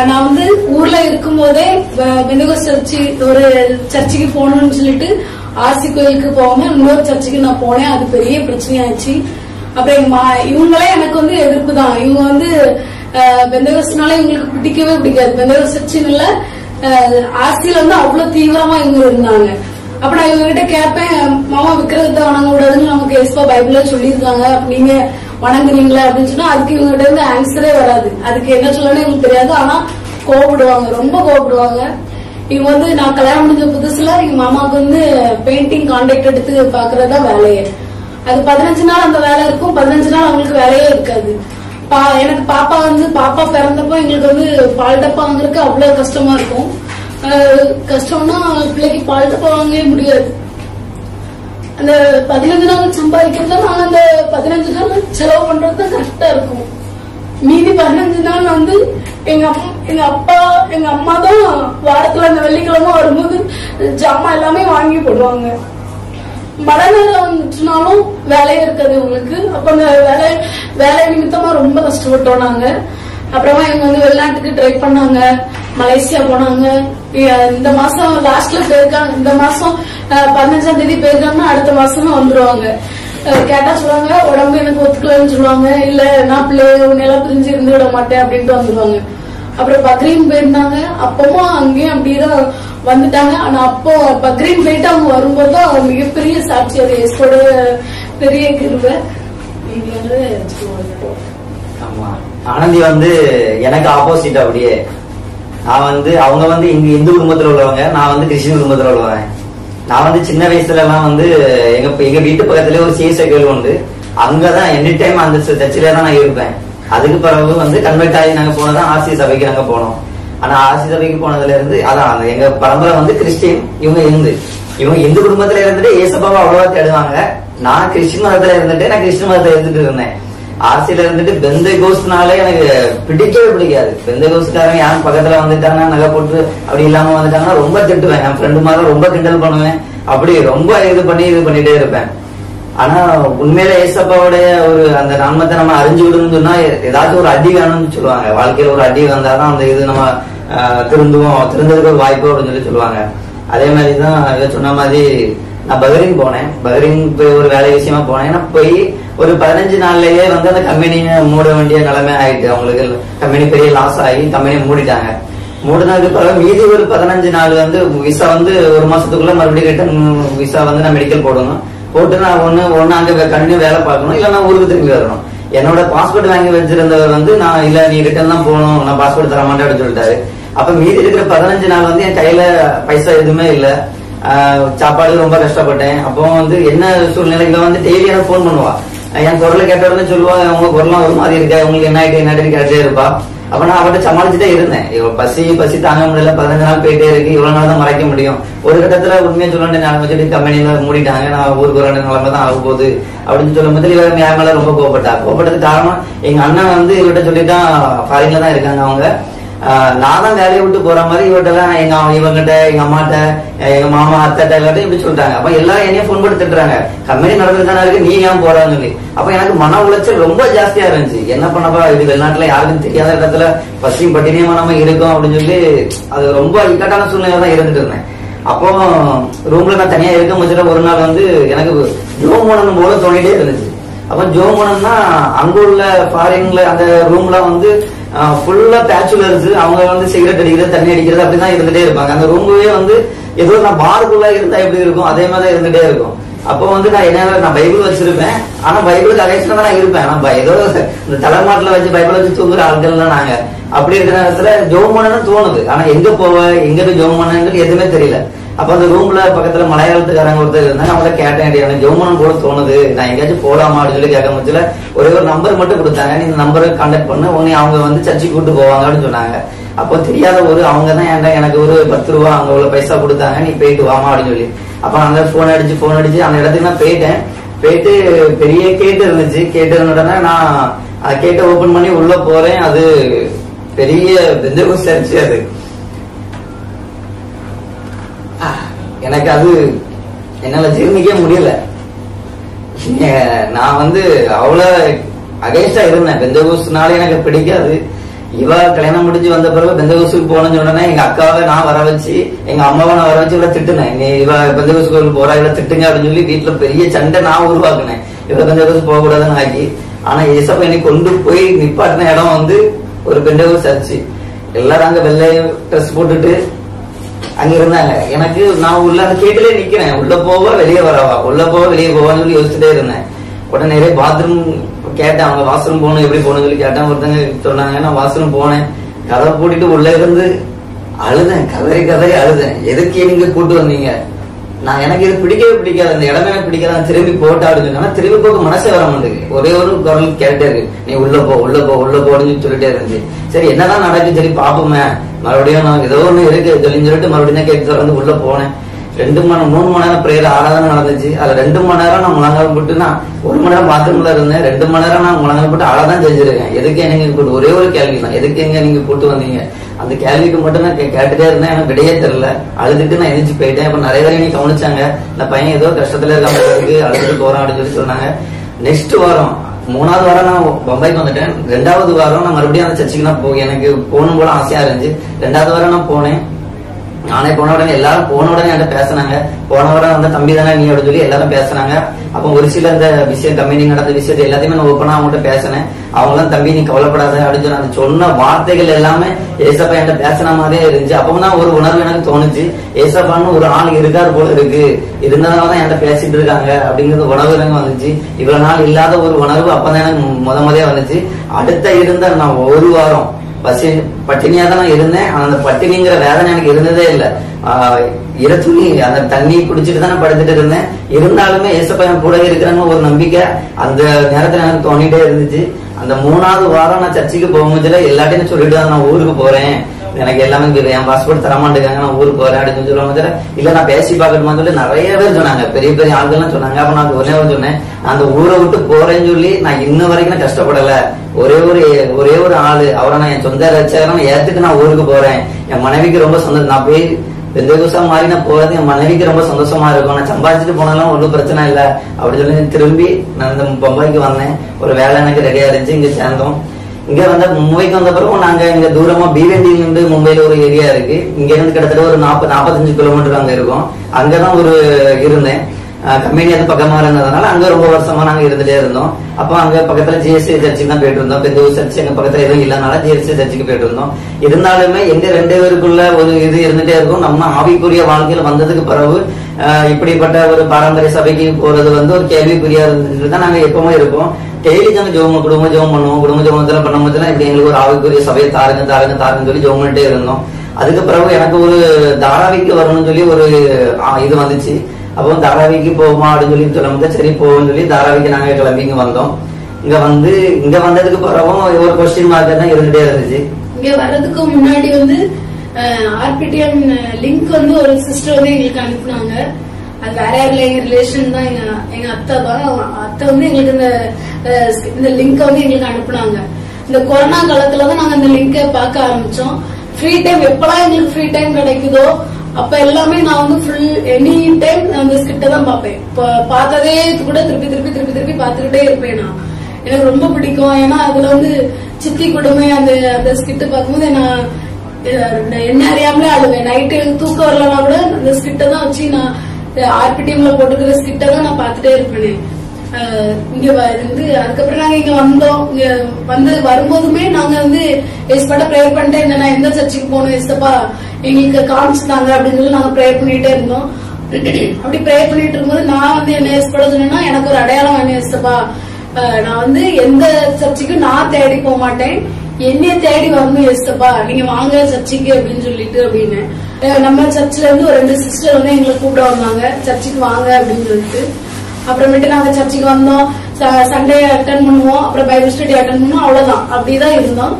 நான் வந்து ஊர்ல இருக்கும் போதே பெந்தகோஸ்து ஒரு சர்ச்சுக்கு போகணும்னு சொல்லிட்டு ஆர்சி கோயிலுக்கு போகாம இன்னொரு சர்ச்சுக்கு நான் போனேன். அது பெரிய பிரச்சனையாச்சு. அப்புறம் இவங்களே எனக்கு வந்து எதிர்ப்பு தான். இவங்க வந்து பெந்தகோஸ்துனால இவங்களுக்கு பிடிக்கவே பிடிக்காது. பெந்தகோஸ்து சர்ச்சின் இல்ல, ஆர்சியில வந்து அவ்வளவு தீவிரமா இவங்க இருந்தாங்க. அப்ப நான் இவங்க கிட்ட கேட்பேன், மாமா விக்கிரகத்தை வணங்க கூடாதுன்னு நமக்கு எஸ்பா பைபிள்ல சொல்லியிருக்காங்க, நீங்க வணங்குறீங்களா அப்படின்னு சொன்னா அதுக்கு இவங்க கிட்ட இருந்து ஆன்சரே வராது. அதுக்கு என்ன சொல்லணும்னு எனக்கு தெரியாது. ஆனா கோபப்படுவாங்க, ரொம்ப கோபப்படுவாங்க. இவங்க வந்து நான் கல்யாணம் முடிஞ்ச புதுசுல எங்க மாமாவுக்கு வந்து பெயிண்டிங் கான்ட்ராக்ட் எடுத்து பாக்குறதா வேலையே. அது 15 நாள் அந்த வேலை இருக்கும், 15 நாள் அவங்களுக்கு வேலையே இருக்காது. எனக்கு பாப்பா பிறந்தப்போ எங்களுக்கு வந்து பால் டப்பா வாங்குறதுக்கு அவ்வளவு கஷ்டமா இருக்கும். கஷ்டம்னா பிள்ளைக்கு பால் டப்பா வாங்கவே முடியாது. அந்த 15 நாள் சம்பாதிக்கிறத நாங்க அந்த 15 நாள் செலவு பண்றதுதான் கரெக்டா இருக்கும். மீதி 15 நாள் வந்து எங்க அம்மா தான் வாரத்துல அந்த வெள்ளிக்கிழமை வரும்போது ஜாமான் எல்லாமே வாங்கி போடுவாங்க. மழை நேரம் வந்துச்சுனாலும் வேலையே இருக்காது உங்களுக்கு. அப்ப அந்த வேலை நிமித்தமா ரொம்ப கஷ்டப்பட்டோம் நாங்க. அப்புறமா இவங்க வந்து வெளிநாட்டுக்கு ட்ரை பண்ணாங்க, மலேசியா போனாங்க. இந்த மாசம் லாஸ்ட்ல போயிருக்காங்க. இந்த மாசம் 15ஆம் தேதி போயிருக்காங்கன்னா அடுத்த மாசம் வந்துருவாங்க. கேட்டா சொல்லுவாங்க, உடம்பு எனக்கு ஒத்துக்கலன்னு சொல்லுவாங்க. இல்ல நான் பிள்ளைய நிலம் பிரிஞ்சு இருந்து விட மாட்டேன் அப்படின்ட்டு வந்துருவாங்க. அப்புறம் பக்ரீன் போயிருந்தாங்க. அப்பவும் அங்கேயும் அப்படிதான் வந்துட்டாங்க. ஆனா அப்போ பக்ரீன் போயிட்டு அவங்க வரும்போது மிகப்பெரிய சாட்சி, அது எஸ்கோட பெரிய கிருபை. ஆமா, ஆனந்தி வந்து எனக்கு ஆப்போசிட். அப்படியே நான் வந்து அவங்க வந்து இங்க இந்து குடும்பத்துல உள்ளவங்க, நான் வந்து கிறிஸ்டின் குடும்பத்துல உள்ளவங்க. நான் வந்து சின்ன வயசுல எல்லாம் வந்து எங்க வீட்டு பக்கத்துலயே ஒரு சிஎஸ்ஐ கோயில் உண்டு. அங்கதான் எனி டைம் அந்த சர்ச்சிலே தான் நான் இருப்பேன். அதுக்கு பிறகு வந்து கன்வெர்ட் ஆகி நாங்க போனதான் ஆர்சி சபைக்கு நாங்க போனோம். ஆனா ஆர்சி சபைக்கு போனதுல இருந்து அதான் எங்க பரம்பரை வந்து கிறிஸ்டின், இவங்க இந்து குடும்பத்துல இருந்துட்டு ஏசப்பாவை அவ்வளவா தேடுவாங்க. நான் கிறிஸ்டின் மதத்துல இருந்துட்டு நான் கிறிஸ்டின் மதத்தை எடுத்துட்டு இருந்தேன். ஆர்சியில இருந்துட்டு பெந்தகோஸ்ட்னாலே எனக்கு பிடிக்கவே பிடிக்காது. பெந்தகோஸ்ட்காரங்க யாரும் பக்கத்துல வந்துட்டாங்க நகை போட்டு அப்படி இல்லாம வந்துட்டாங்கன்னா ரொம்ப திட்டுவேன். என் ஃப்ரெண்டு மாதிரி ரொம்ப கிண்டல் பண்ணுவேன். அப்படி ரொம்ப இது பண்ணிட்டே இருப்பேன். ஆனா உண்மையில ஏசப்பாவுடைய ஒரு அந்த நன்மத்தை நம்ம அறிஞ்சு விடணும்னு சொன்னா ஏதாச்சும் ஒரு அடி வேணும்னு சொல்லுவாங்க. வாழ்க்கையில ஒரு அடி வந்தாதான் அந்த இது நம்ம திருந்ததுக்கு ஒரு வாய்ப்பு அப்படின்னு சொல்லுவாங்க. அதே மாதிரிதான் சொன்ன மாதிரி நான் பஹ்ரைன் போனேன். பஹ்ரைன் போய் ஒரு வேலை விஷயமா போனேன். போய் ஒரு 15 நாள்லயே வந்து அந்த கம்பெனியை மூட வேண்டிய நிலைமை ஆயிட்டு. அவங்களுக்கு கம்பெனி பெரிய லாஸ் ஆகி கம்பெனியை மூடிட்டாங்க. மூடினதுக்கு பிறகு மீதி ஒரு 15 நாள் வந்து விசா வந்து ஒரு மாசத்துக்குள்ள மறுபடியும் ரிட்டர்ன் விசா வந்து நான் மெடிக்கல் போடணும். போட்டு நான் ஒண்ணு அங்க கண்டினியூ வேலை பார்க்கணும், இல்ல நான் ஊருக்கு திரும்பி வரணும். என்னோட பாஸ்போர்ட் வாங்கி வச்சிருந்தவர் வந்து நான் இல்ல நீ ரிட்டர்ன் தான் போகணும், நான் பாஸ்போர்ட் தர மாட்டேன் அப்படின்னு சொல்லிட்டாரு. அப்ப மீதி இருக்கிற 15 நாள் வந்து என் கையில பைசா எதுவுமே இல்ல. சாப்பாடு ரொம்ப கஷ்டப்பட்டேன். அப்போ வந்து என்ன சூழ்நிலையில வந்து டெய்லி எனக்கு போன் பண்ணுவா. என் குரலை கேட்ட உடனே சொல்லுவா, உங்க குரலாம் ஒரு மாதிரி இருக்கா, உங்களுக்கு என்ன ஆயிட்டு கேட்டே இருப்பா. அப்ப நான் அவட்ட சமாளிச்சுட்டே இருந்தேன். பசி தாங்க முடியல, 15 நாள் போயிட்டே இருக்கு, இவ்வளவு நாள் தான் மறைக்க முடியும். ஒரு கட்டத்துல உண்மையை சொல்ல வேண்டிய நிலைமை வச்சுட்டு கம்பெனியில மூடிட்டாங்க, நான் ஊருக்கு வர நிலைமை தான் ஆக போகுது அப்படின்னு சொல்லும் போது இவங்க என் மேல ரொம்ப கோபப்பட்டதுக்கு காரணம் எங்க அண்ணன் வந்து இவர்கிட்ட சொல்லிட்டான், ஃபாரின்ல தான் இருக்காங்க அவங்க. நான் தான் வேலையை விட்டு போற மாதிரி இவர்கிட்ட இவங்கிட்ட எங்க அம்மாட்ட எங்க மாமா அத்தை எல்லாத்தையும் இப்படி சொல்லிட்டாங்க. அப்ப எல்லாரும் என்னையும் போன் பண்ணி திட்டுறாங்க, கம்பெனி நடந்துதானே இருக்கு, நீ ஏன் போறான்னு சொல்லி. அப்ப எனக்கு மன உளைச்சல் ரொம்ப ஜாஸ்தியா இருந்துச்சு. என்ன பண்ணப்பா, இது வெளிநாட்டுல யாருக்கும் தெரியாத இடத்துல பசியும் பட்டினியமா நம்ம இருக்கோம் அப்படின்னு சொல்லி அது ரொம்ப இக்கட்டான சூழ்நிலை தான் இருந்துட்டு இருந்தேன். அப்போ ரூம்ல நான் தனியா இருக்க முடிச்சல ஒரு நாள் வந்து எனக்கு ஜோமோனன் போல தோணிட்டே இருந்துச்சு. அப்ப ஜோமோனன்னா அங்க உள்ள ஃபாரின்ல அந்த ரூம்ல வந்து ஃபுல்லா பேச்சுலர்ஸ், அவங்க வந்து சிகரெட் அடிக்கிறது தண்ணி அடிக்கிறது அப்படிதான் இருந்துட்டே இருப்பாங்க. அந்த ரூம்லயே வந்து ஏதோ நான் பாருக்குள்ள இருந்தா எப்படி இருக்கும் அதே மாதிரி இருந்துட்டே இருக்கும். அப்போ வந்து நான் பைபிள் வச்சிருப்பேன். ஆனா பைபிளுக்கு அகைன்ஸ்டா தான் நான் இருப்பேன். ஆனா ஏதோ இந்த தலைமாட்டில வச்சு பைபிள் வச்சு தூங்குற ஆட்கள் தான் நாங்க. அப்படி இருக்கிற நேரத்துல ஜோமோனு தோணுது. ஆனா எங்க போவேன் எங்க போய் ஜோமோனு எதுவுமே தெரியல. அப்ப அந்த ரூம்ல பக்கத்துல மலையாளத்துக்காரங்க ஒருத்தர் இருந்தாங்க, அவங்கள கேட்டேன் ஜோமோனன் போல தோணுது, நான் எங்கேயாச்சும் போலாமா அப்படின்னு சொல்லி கேட்க முடியல. ஒரே ஒரு நம்பர் மட்டும் கொடுத்தாங்க, நீ இந்த நம்பரை கான்டாக்ட் பண்ணு, உன்னை அவங்க வந்து சர்ச்சைக்கு கூட்டு போவாங்க அப்படின்னு சொன்னாங்க. அப்போ தெரியாத அவங்க தான் எனக்கு ஒரு 10 ரூபா அங்க உள்ள பைசா கொடுத்தாங்க, நீ போயிட்டு வாமா அப்படின்னு சொல்லி. அப்ப அங்க போன் அடிச்சு அந்த இடத்துக்கு நான் போயிட்டேன். போயிட்டு பெரிய கேட்டு இருந்துச்சு. கேட்டு இருந்தோடனே நான் கேட்டை ஓபன் பண்ணி உள்ள போறேன். அது பெரிய பெந்தகோஸ்ட் சர்ச். அது எனக்கு அது என்னால ஜீர்ணிக்க முடியல. நான் வந்து அவ்வளவு அகைன்ஸ்டா இருந்தேன். பெந்தகோஸ்ட்னால எனக்கு பிடிக்காது. இவ கல்யாணம் முடிஞ்சு வந்த பிறகு பெந்தகோஸ்டுக்கு போனேன்னு உடனே எங்க அக்காவை நான் வர வச்சு எங்க அம்மாவை நான் வர வச்சு இவளை திட்டுனேன். நீ இவ பெந்தகோஸ்ட் கோயில் போறா, இவளை திட்டுங்க அப்படின்னு சொல்லி வீட்டுல பெரிய சண்டை நான் உருவாக்குனேன். இவளை பெந்தகோஸ்ட் போக கூடாதுன்னு ஆக்கி. ஆனா ஏசப்பா என்னை கொண்டு போய் நிப்பாட்டின இடம் வந்து ஒரு பெந்தகோஸ்ட் சர்ச்சு. எல்லாரும் அங்க வெள்ளை ட்ரெஸ் போட்டுட்டு அங்க இருந்தாங்க. எனக்கு நான் உள்ள அந்த கேட்டுலயே நிக்கிறேன், உள்ள போவா வெளியே வரவா, உள்ள போவா வெளியே போவான்னு சொல்லி யோசிச்சுட்டே இருந்தேன். உடனே நிறைய பாத்ரூம் கேட்டேன், அவங்க வாஷ்ரூம் போகணும் எப்படி போகணும்னு சொல்லி கேட்டேன். ஒருத்தங்க சொன்னாங்க, நான் வாஷ்ரூம் போனேன். கதவை பூட்டிட்டு உள்ள இருந்து அழுதேன், கதறி அழுதேன். எதுக்கு நீங்க கூட்டு வந்தீங்க, நான் எனக்கு இது பிடிக்கவே பிடிக்காது, அந்த இடமே எனக்கு பிடிக்காது, திரும்பி போட்டா அப்படின்னு. திரும்பி போக மனசே வர மாட்டேங்குது. ஒரே ஒரு குரல் கேட்டே இருக்கு, நீ உள்ள போன்னு சொல்லிட்டே இருந்துச்சு. சரி என்னதான் நடக்கு, சரி பாப்போமே, மறுபடியும் நான் ஏதோ ஒண்ணு இருக்கு சொல்லிட்டு மறுபடியும் தான் கேட்டு திறந்து உள்ள போனேன். 3 மணி நேரம் பிரேயர் ஆராதனை நடந்துச்சு. அதுல 2 மணி நேரம் நான் முழங்கால் போட்டு, நான் 1 மணி நேரம் பாத்ரூம்ல இருந்தேன். 2 மணி நேரம் நான் முழங்கால் போட்டு அழதான் செஞ்சிருக்கேன். எதுக்கு நீங்க கூட்டு, ஒரே ஒரு கேள்வி தான், எதுக்கு எங்க நீங்க கூட்டு வந்தீங்க, அந்த கேள்விக்கு மட்டும் நான் கேட்டுட்டே இருந்தேன். எனக்கு விடையே தெரியல. அழுதுட்டு நான் எதிர்த்து போயிட்டேன். இப்ப நிறைய பேர் நீங்க கவனிச்சாங்க, இந்த பையன் ஏதோ கஷ்டத்துல இருக்க அழுதுட்டு போறான் அப்படின்னு சொல்லி சொன்னாங்க. நெக்ஸ்ட் வாரம் 3வது வாரம் நான் பம்பாய்க்கு வந்துட்டேன். 2வது வாரம் நான் மறுபடியும் அந்த சர்ச்சுக்கு நான் எனக்கு போகணும் போல ஆசையா இருந்துச்சு. 2வது வாரம் நான் போனேன். நானே போன உடனே எல்லாரும் போன உடனே என்கிட்ட பேசினாங்க. போன உடனே வந்து தம்பி தானே நீ அப்படின்னு சொல்லி எல்லாரும் பேசினாங்க. அப்போ ஒரு சில இந்த விஷயம் கம்பெனி நடந்த விஷயத்தை எல்லாத்தையுமே நான் ஓப்பனா அவங்ககிட்ட பேசினேன். அவங்களாம் தம்பி நீ கவலைப்படாத அப்படின்னு சொன்னாங்க. சொன்ன வார்த்தைகள் எல்லாமே ஏசப்பா என்கிட்ட பேசின மாதிரியே இருந்துச்சு. அப்பதான் ஒரு உணர்வு எனக்கு தோணுச்சு, ஏசப்பான்னு ஒரு ஆள் இருக்காரு போல இருக்கு, இருந்ததாலதான் என்கிட்ட பேசிட்டு இருக்காங்க அப்படிங்கிறது உணர்வு எனக்கு வந்துச்சு. இவ்வளவு நாள் இல்லாத ஒரு உணர்வு அப்பதான் எனக்கு முதலே வந்துச்சு. அடுத்த இருந்த நான் ஒரு வாரம் பட்டினியா தான் நான் இருந்தேன். அந்த பட்டினிங்கிற வேதனை எனக்கு இருந்ததே இல்லை. இரத்துணி அந்த தண்ணி குடிச்சிட்டு தான் படுத்துட்டு இருந்தேன். இருந்தாலுமே ஏசப்பா கூட இருக்கிறாங்க ஒரு நம்பிக்கை அந்த நேரத்துல எனக்கு தோணிட்டே இருந்துச்சு. அந்த 3வது வாரம் நான் சர்ச்சுக்கு போகும்போதுல எல்லாத்தையும் சொல்லிட்டு நான் ஊருக்கு போறேன், எனக்கு எல்லாமே என் பாஸ்போர்ட் தரமாட்டுக்காங்க, நான் ஊருக்கு போறேன் அப்படின்னு சொல்லுவாங்க. இல்ல நான் பேசி பார்க்கணுமான்னு சொல்லி நிறைய பேர் சொன்னாங்க, பெரிய பெரிய ஆள்கள்லாம் சொன்னாங்க. அப்ப நான் ஒரே சொன்னேன், நான் அந்த ஊரை விட்டு போறேன்னு சொல்லி நான் இன்ன வரைக்கும் நான் கஷ்டப்படல. ஒரே ஒரு ஆளு அவரை நான் என் சொந்த ரச்சகரம் ஏத்துக்கு நான் ஊருக்கு போறேன். என் மனைவிக்கு ரொம்ப சந்தோஷம். நான் போய் பெந்தேகோஸ்தா மாதிரி நான் போறது என் மனைவிக்கு ரொம்ப சந்தோஷமா இருக்கும். நான் சம்பாதிச்சுட்டு போனாலும் ஒன்றும் பிரச்சனை இல்லை அப்படின்னு சொல்லி திரும்பி நான் இந்த பம்பாய்க்கு வந்தேன். ஒரு வேலை எனக்கு ரெடியா இருந்துச்சு. இங்க சேர்ந்தோம். இங்க வந்த மும்பைக்கு வந்த பிறகு நாங்க இங்க தூரமா பீவண்டியில இருந்து மும்பையில ஒரு ஏரியா இருக்கு. இங்க இருந்து கிட்டத்தட்ட ஒரு 40-45 கிலோமீட்டர் அங்க இருக்கும். அங்கதான் ஒரு இருந்தேன். கம்பெனி அது பக்கமா இருந்ததுனால அங்க ரொம்ப வருஷமா நாங்க இருந்துட்டே இருந்தோம். அப்போ அங்க பக்கத்துல ஜிஎஸ்சி சர்ச்சுக்கு தான் போயிட்டு இருந்தோம். பெரிய சர்ச்சு எங்க பக்கத்துல எதுவும் இல்லைனால ஜிஎஸ்சி சர்ச்சுக்கு போயிட்டு இருந்தோம். இருந்தாலுமே எங்க 2 பேருக்குள்ள ஒரு இது இருந்துட்டே இருக்கும். நம்ம ஆவிக்குரிய வாழ்க்கையில வந்ததுக்கு பிறகு இப்படிப்பட்ட ஒரு பாரம்பரிய சபைக்கு போறது வந்து ஒரு கேள்விக்குறியா இருந்துட்டு தான் நாங்க எப்பவுமே இருப்போம். டெய்லி நாங்க குடும்ப ஜெபம் பண்ணுவோம். குடும்ப ஜெபத்துல பண்ணும்போதுலாம் இப்படி எங்களுக்கு ஒரு ஆவிக்குரிய சபையை தாருங்கன்னு சொல்லி ஜெபம் பண்ணிட்டே இருந்தோம். அதுக்கு பிறகு எனக்கு ஒரு தாராவிக்கு வரணும்னு சொல்லி ஒரு இது வந்துச்சு. அப்போ தாராவிக்கு போகுமா அப்படின்னு சொல்லி சொல்லும்போது சரி போவோம்னு சொல்லி தாராவிக்கு நாங்க கிளம்பி இங்க வந்தோம். இங்க வந்ததுக்கு பிறகும் ஒரு கொஸ்டின் மார்க் தான் இருந்துட்டே இருந்துச்சு. இங்க வர்றதுக்கு முன்னாடி வந்து ஆர்பிடிஎம் லிங்க் வந்து ஒரு சிஸ்டர் வந்து எங்களுக்கு அனுப்புனாங்க. அது வேற யாரில் எங்க ரிலேஷன் தான், எங்க அத்தை தான். அத்தை வந்து எங்களுக்கு இந்த லிங்க் வந்து எங்களுக்கு அனுப்புனாங்க. இந்த கொரோனா காலத்துலதான் நாங்க இந்த லிங்கை பார்க்க ஆரம்பிச்சோம். ஃப்ரீ டைம் எப்பெல்லாம் எங்களுக்கு ஃப்ரீ டைம் கிடைக்குதோ அப்ப எல்லாமே நான் வந்து ஃபுல் எனி டைம் அந்த ஸ்கிட்ட தான் பார்ப்பேன். பார்த்ததே கூட திருப்பி பார்த்துக்கிட்டே இருப்பேன். நான் எனக்கு ரொம்ப பிடிக்கும். ஏன்னா அதுல வந்து சித்தி கொடுமை அந்த ஸ்கிட்டு பார்க்கும்போது நான் என்ன அறியாமலே ஆடுவேன். நைட்டு எனக்கு தூக்கம் வரலன்னா கூட அந்த ஸ்கிட்ட தான் வச்சு நான் ஆர்பிடிஎம்ல போட்டுக்கிற ஸ்கிட்ட தான் நான் பார்த்துட்டே இருப்பேன். இங்க வந்து அதுக்கப்புறம் நாங்க இங்க வந்தோம். இங்க வந்து வரும்போதுமே நாங்க வந்து ஏசப்பாட்ட ப்ரேயர் பண்ணிட்டே இருந்தேன். நான் எந்த சர்ச்சுக்கு போகணும் ஏசப்பா எங்களுக்கு காமிச்சுட்டாங்க அப்படின்னு சொல்லி நாங்க ப்ரேயர் பண்ணிட்டே இருந்தோம். அப்படி ப்ரேயர் பண்ணிட்டு இருக்கும்போது நான் வந்து என்ன ஏசப்பாட்ட சொன்னேன்னா, எனக்கு ஒரு அடையாளம் வேணும் ஏசப்பா, நான் வந்து எந்த சர்ச்சுக்கு நான் தேடி போக மாட்டேன், என்னைய தேடி வரணும் ஏசப்பா, நீங்க வாங்க சர்ச்சுக்கு அப்படின்னு சொல்லிட்டு அப்படின்னு நம்ம சர்ச்சில் இருந்து ஒரு 2 சிஸ்டர் வந்து எங்களை கூப்பிட வந்தாங்க, சர்ச்சுக்கு வாங்க அப்படின்னு சொல்லிட்டு. அப்புறமேட்டு நாங்க சர்ச்சுக்கு வந்தோம். சண்டே அட்டன் பண்ணுவோம், அப்புறம் பைபிள் ஸ்டடி அட்டன் பண்ணுவோம். அவ்வளவுதான், அப்படிதான் இருந்தோம்.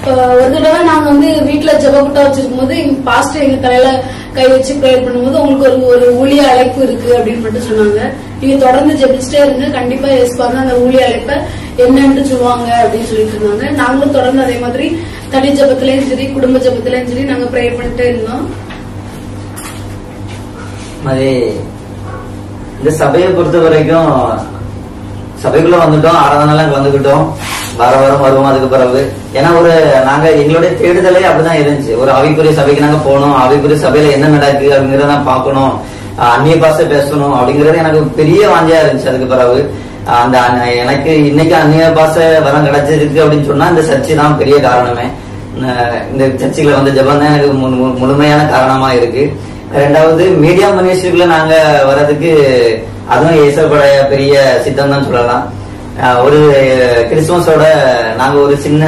ஒரு தடவை நாங்க வந்து வீட்டுல ஜெபக்கூட்டம் வச்சிருக்கும் போது எங்க பாஸ்டர் எங்க தலையில கை வச்சு ப்ரேயர் பண்ணும்போது உங்களுக்கு ஒரு ஊழிய அழைப்பு இருக்கு அப்படின்னு மட்டும் சொன்னாங்க. நீங்க தொடர்ந்து ஜெபிச்சுட்டே இருங்க, கண்டிப்பா ஏசுவாங்க, அந்த ஊழிய அழைப்பை என்னன்னு சொல்லுவாங்க அப்படின்னு சொல்லிட்டு இருந்தாங்க. நாங்களும் தொடர்ந்து அதே மாதிரி தனி ஜெபத்திலயும் சரி குடும்ப ஜெபத்திலயும் சரி நாங்க ப்ரேயர் பண்ணிட்டே இருந்தோம். இந்த சபையை பொறுத்த வரைக்கும் சபைக்குள்ள வந்துட்டோம், ஆராதனைலாம் வந்துகிட்டோம், வாரம் வருவோம். அதுக்கு பிறகு ஏன்னா நாங்க எங்களுடைய தேடுதலே அப்படிதான் இருந்துச்சு. ஒரு ஆவிக்குரிய சபைக்கு நாங்க போகணும், ஆவிக்குரிய சபையில என்ன நடக்கு அப்படிங்கறத பார்க்கணும், அந்நிய பாஷை பேசணும் அப்படிங்கறது எனக்கு பெரிய வாஞ்சியா இருந்துச்சு. அதுக்கு பிறகு அந்த எனக்கு இன்னைக்கு அந்நிய பாஷை வரம் கிடைச்சிருக்கு அப்படின்னு சொன்னா இந்த சர்ச்சை தான் பெரிய காரணமே. இந்த சர்ச்சைகளை வந்து ஜெபம் தான் எனக்கு முழுமையான காரணமா இருக்கு. 2வது மீடியா மினிஸ்ட்ரிக்குள்ள நாங்க வர்றதுக்கு அதுவும் ஏசப்படைய பெரிய சித்தம் தான் சொல்லலாம். ஒரு கிறிஸ்துமஸோட நாங்க ஒரு சின்ன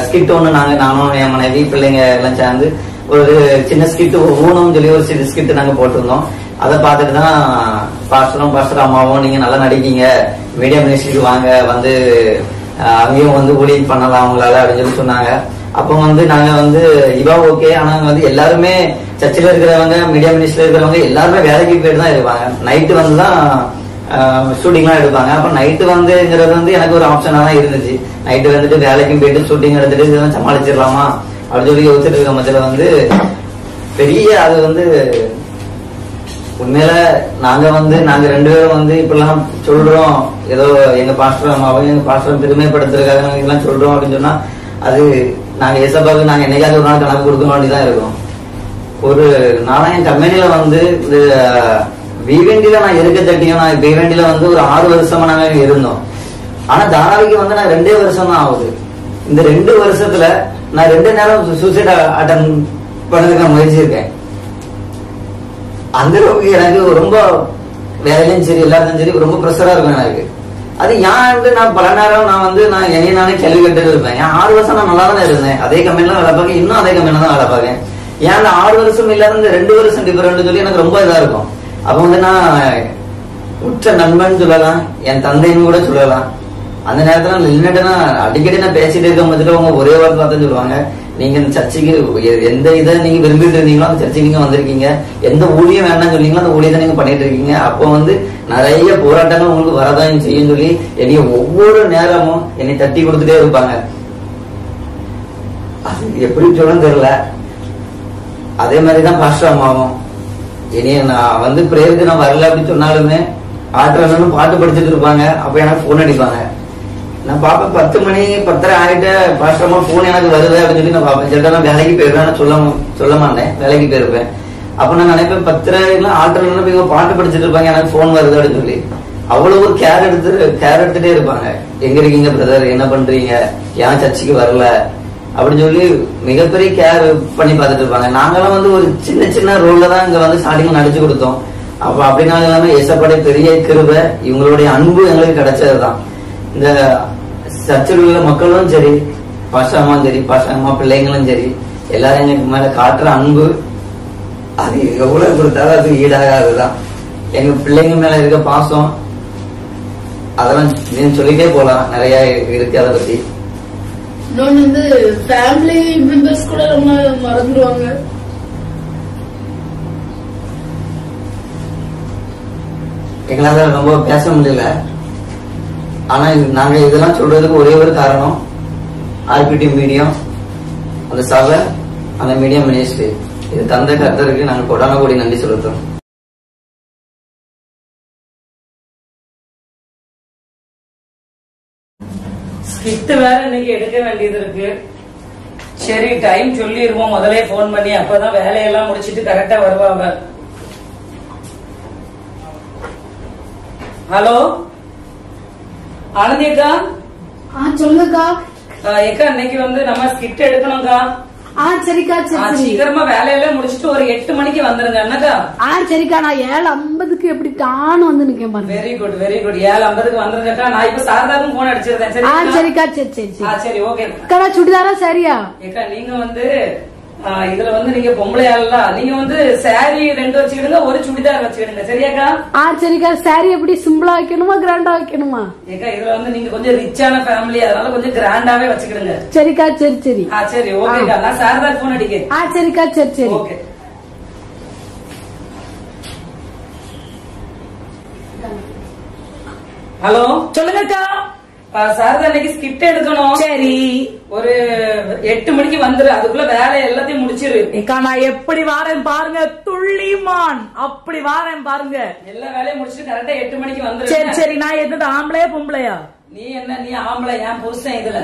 ஸ்கிட் ஒண்ணு நானும் என் மனைவி பிள்ளைங்க எல்லாம் சேர்ந்து ஒரு சின்ன ஸ்கிட் ஊனம் சொல்லி ஒரு சின்ன ஸ்கிட் நாங்க போட்டிருந்தோம். அதை பார்த்துட்டு தான் பாஸ்டர் அம்மாவும் நீங்க நல்லா நடிக்கீங்க, மீடியா மினிஸ்ட்ரிக்கு வாங்க, வந்து அங்கேயும் வந்து ஊழியம் பண்ணலாம் அவங்களால அப்படின்னு சொல்லி சொன்னாங்க. அப்போ வந்து நாங்க வந்து இவா ஓகே, ஆனா வந்து எல்லாருமே சர்ச்சில் இருக்கிறவங்க மீடியா மினிஸ்டர்ல இருக்கிறவங்க எல்லாருமே வேலைக்கு போயிட்டு தான் இருப்பாங்க. நைட்டு வந்துதான் ஷூட்டிங்லாம் எடுப்பாங்க. அப்ப நைட்டு வந்துங்கிறது வந்து எனக்கு ஒரு ஆப்ஷனா தான் இருந்துச்சு. நைட்டு வந்துட்டு வேலைக்கும் போயிட்டு ஷூட்டிங் எடுத்துட்டு சமாளிச்சிடலாமா அப்படின்னு சொல்லி யோசிச்சுட்டு இருக்க மத்தியில வந்து பெரிய அது வந்து உண்மையில நாங்க 2 பேரும் வந்து இப்பெல்லாம் சொல்றோம், ஏதோ எங்க பாஸ்டர் அம்மாவும் எங்க பாஸ்டர் பெருமைப்படுத்துறதுக்காக இதெல்லாம் சொல்றோம் அப்படின்னு சொன்னா அது நாங்க ஏசப்பாவுக்கு நாங்க என்னைக்காவது ஒரு நாள் கணக்கு கொடுக்க வேண்டியதான் இருக்கும். ஒரு நானும் என் கம்பெனில வந்து வீவெண்டில நான் இருக்க தட்டியும் நான் வீவெண்டில வந்து ஒரு 6 வருஷமா நாங்க இருந்தோம். ஆனா தாராவிக்கு வந்து நான் 2 வருஷம் தான் ஆகுது. இந்த 2 வருஷத்துல நான் 2 நேரம் சூசைட் அட்டன் பண்ணதுக்கு நான் முயற்சி இருக்கேன். அந்த அளவுக்கு எனக்கு ரொம்ப வேலையும் சரி எல்லாத்தையும் சரி ரொம்ப ப்ரெஷரா இருக்கும் எனக்கு. அது ஏன் நான் பல நேரம் நான் வந்து நான் என்னைய நானே கேள்வி கேட்டு இருப்பேன். ஏன் 6 வருஷம் நான் நல்லா தானே இருந்தேன், அதே கம்பெனில வேலை பார்க்க, இன்னும் அதே கம்பெனில தான் வேலை பார்க்கேன். ஏன் அந்த 6 வருஷம் இல்லாத இந்த 2 வருஷம் டிஃபரெண்ட் சொல்லி எனக்கு ரொம்ப இதா இருக்கும். அப்ப வந்து நான் உற்ற நண்பன் சொல்லலாம், என் தந்தைன்னு கூட சொல்லலாம். அந்த நேரத்துல நின்னுட்டு நான் அடிக்கடி நான் பேசிட்டு இருக்க பட்சத்துல அவங்க ஒரே வார்த்தை பார்த்து சொல்லுவாங்க, நீங்க இந்த சர்ச்சைக்கு எந்த இதை நீங்க விரும்பிட்டு இருந்தீங்களோ அந்த சர்ச்சைக்கு நீங்க வந்திருக்கீங்க, எந்த ஊழியம் வேண்டாம்னு சொன்னீங்களோ அந்த ஊழியத்தை நீங்க பண்ணிட்டு இருக்கீங்க. அப்போ வந்து நிறைய போராட்டங்கள் உங்களுக்கு வரதான் செய்யும் சொல்லி என்னைய ஒவ்வொரு நேரமும் என்னை தட்டி கொடுத்துட்டே இருப்பாங்க. அது எப்படி சொல்லணும்னு தெரியல. அதே மாதிரிதான் பாஸ்டர் அம்மாவும் இனி நான் வந்து பிரேயருக்கு நான் வரல அப்படின்னு சொன்னாலுமே ஆற்றலும் பாட்டு படிச்சுட்டு இருப்பாங்க. அப்ப எனக்கு போன் அடிப்பாங்க. நான் பாப்பேன் 10 மணி 10:30 ஆகிட்டு பாஸ்டர் அம்மா போன் எனக்கு வருது அப்படின்னு சொல்லி நான் பாப்பேன். சரிடா நான் வேலைக்கு போயிருவேன் சொல்ல மாட்டேன், வேலைக்கு போயிருப்பேன். அப்ப நான் நினைப்பேன் 10:30 ஆற்றல் போய் பாட்டு படிச்சுட்டு இருப்பாங்க, எனக்கு போன் வருது அப்படின்னு சொல்லி. அவ்வளவு கேர் எடுத்துட்டே இருப்பாங்க. எங்க இருக்கீங்க பிரதர், என்ன பண்றீங்க, ஏன் சர்ச்சைக்கு வரல அப்படின்னு சொல்லி மிகப்பெரிய கேர் பண்ணி பார்த்துட்டு இருப்பாங்க. நாங்கெல்லாம் வந்து ஒரு சின்ன சின்ன ரோல்ல தான் இங்க வந்து ஸ்டார்டிங்ல நடிச்சு கொடுத்தோம். அப்ப அப்படினாலும் இல்லாம ஏசப்பாடைய பெரிய கிருபை, இவங்களுடைய அன்பு எங்களுக்கு கிடைச்சதுதான். இந்த சர்ச்சில் உள்ள மக்களும் சரி, பாஸ்டர் சரி, பாஸ்டர் அம்மா பிள்ளைங்களும் சரி, எல்லாரும் எங்களுக்கு மேல காட்டுற அன்பு அது எவ்வளவு கொடுத்தாலும் அது ஈடாகாதுதான். எங்க பிள்ளைங்க மேல இருக்க பாசம் அதெல்லாம் சொல்லிட்டே போலாம், நிறைய இருக்கு. அதை பத்தி இன்னொன்னு வந்து ஃபேமிலி மெம்பர்ஸ் கூட ரொம்ப மறந்துடுவாங்க. எங்களால ரொம்ப பேச முடியல. ஆனா நாங்க இதெல்லாம் சொல்றதுக்கு ஒரே ஒரு காரணம், ஆர்பிடி மீடியம், அந்த சபை, அந்த மீடியம் மினிஸ்ட்ரி, இது தந்தை கர்த்தருக்கு நாங்க கொடான கோடி நன்றி செலுத்துறோம். ஸ்கிரிப்ட் வேற இன்னைக்கு எடுக்க வேண்டியது இருக்கு. சரி டைம் சொல்லிடுவோம் முதலே போன் பண்ணி, அப்பதான் வேலையெல்லாம் முடிச்சிட்டு கரெக்டா வருவாங்க. ஹலோ ஆனந்தி அக்கா. சொல்லுங்கக்கா. ஏக்கா இன்னைக்கு வந்து நம்ம ஸ்கிரிப்ட் எடுக்கணும்க்கா. சரிக்கா. சரி சீக்கிரமா வேலையெல்லாம் முடிச்சிட்டு ஒரு 8 மணிக்கு வந்துருங்க. என்னக்கா? சரிக்கா. நான் 7:50க்கு எப்படி டான்னு வந்து நிக்கேன் பாருங்க. வெரி குட் 7:50க்கு வந்துருங்கக்கா. நான் இப்ப சாரதாக்கும் போன் அடிச்சிருந்தேன். சரிக்கா. சரி ஓகே. சுடிதாரா சரியா? ஏக்கா நீங்க வந்து இதுல வந்து நீங்க பொம்பளையால நீங்க வந்து சாரி 2 வச்சுக்கிடுங்க, ஒரு சுடிதார் வச்சுக்கிடுங்க. சரியாக்கா? சரிக்கா. சாரி எப்படி சிம்பிளா வைக்கணுமா கிராண்டா வைக்கணுமா? ஏக்கா இதுல வந்து நீங்க கொஞ்சம் ரிச்சான ஃபேமிலி, அதனால கொஞ்சம் கிராண்டாவே வச்சுக்கிடுங்க. சரிக்கா. சரி சரி ஓகேக்கா. நான் சாரதா போன் அடிக்கிறேன். சரிக்கா. சரி ஓகே. ஹலோ சொல்லுங்கக்கா. சாரதா இன்னைக்கு ஸ்கிரிப்ட் எடுக்கணும். சரி ஒரு 8 மணிக்கு வந்துரு, அதுக்குள்ள வேலை எல்லாத்தையும் முடிச்சிரு. நான் எப்படி வாரேன் பாருங்க, துள்ளிமான் அப்படி வாரேன் பாருங்க. எல்லா வேலையும் முடிச்சுட்டு கரெக்டா 8 மணிக்கு வந்துரு. சரி சரி. நான் எது ஆம்பளையா பொம்பளையா? நீ என்ன, நீ ஆம்பளை, என் புருஷன் இதுல.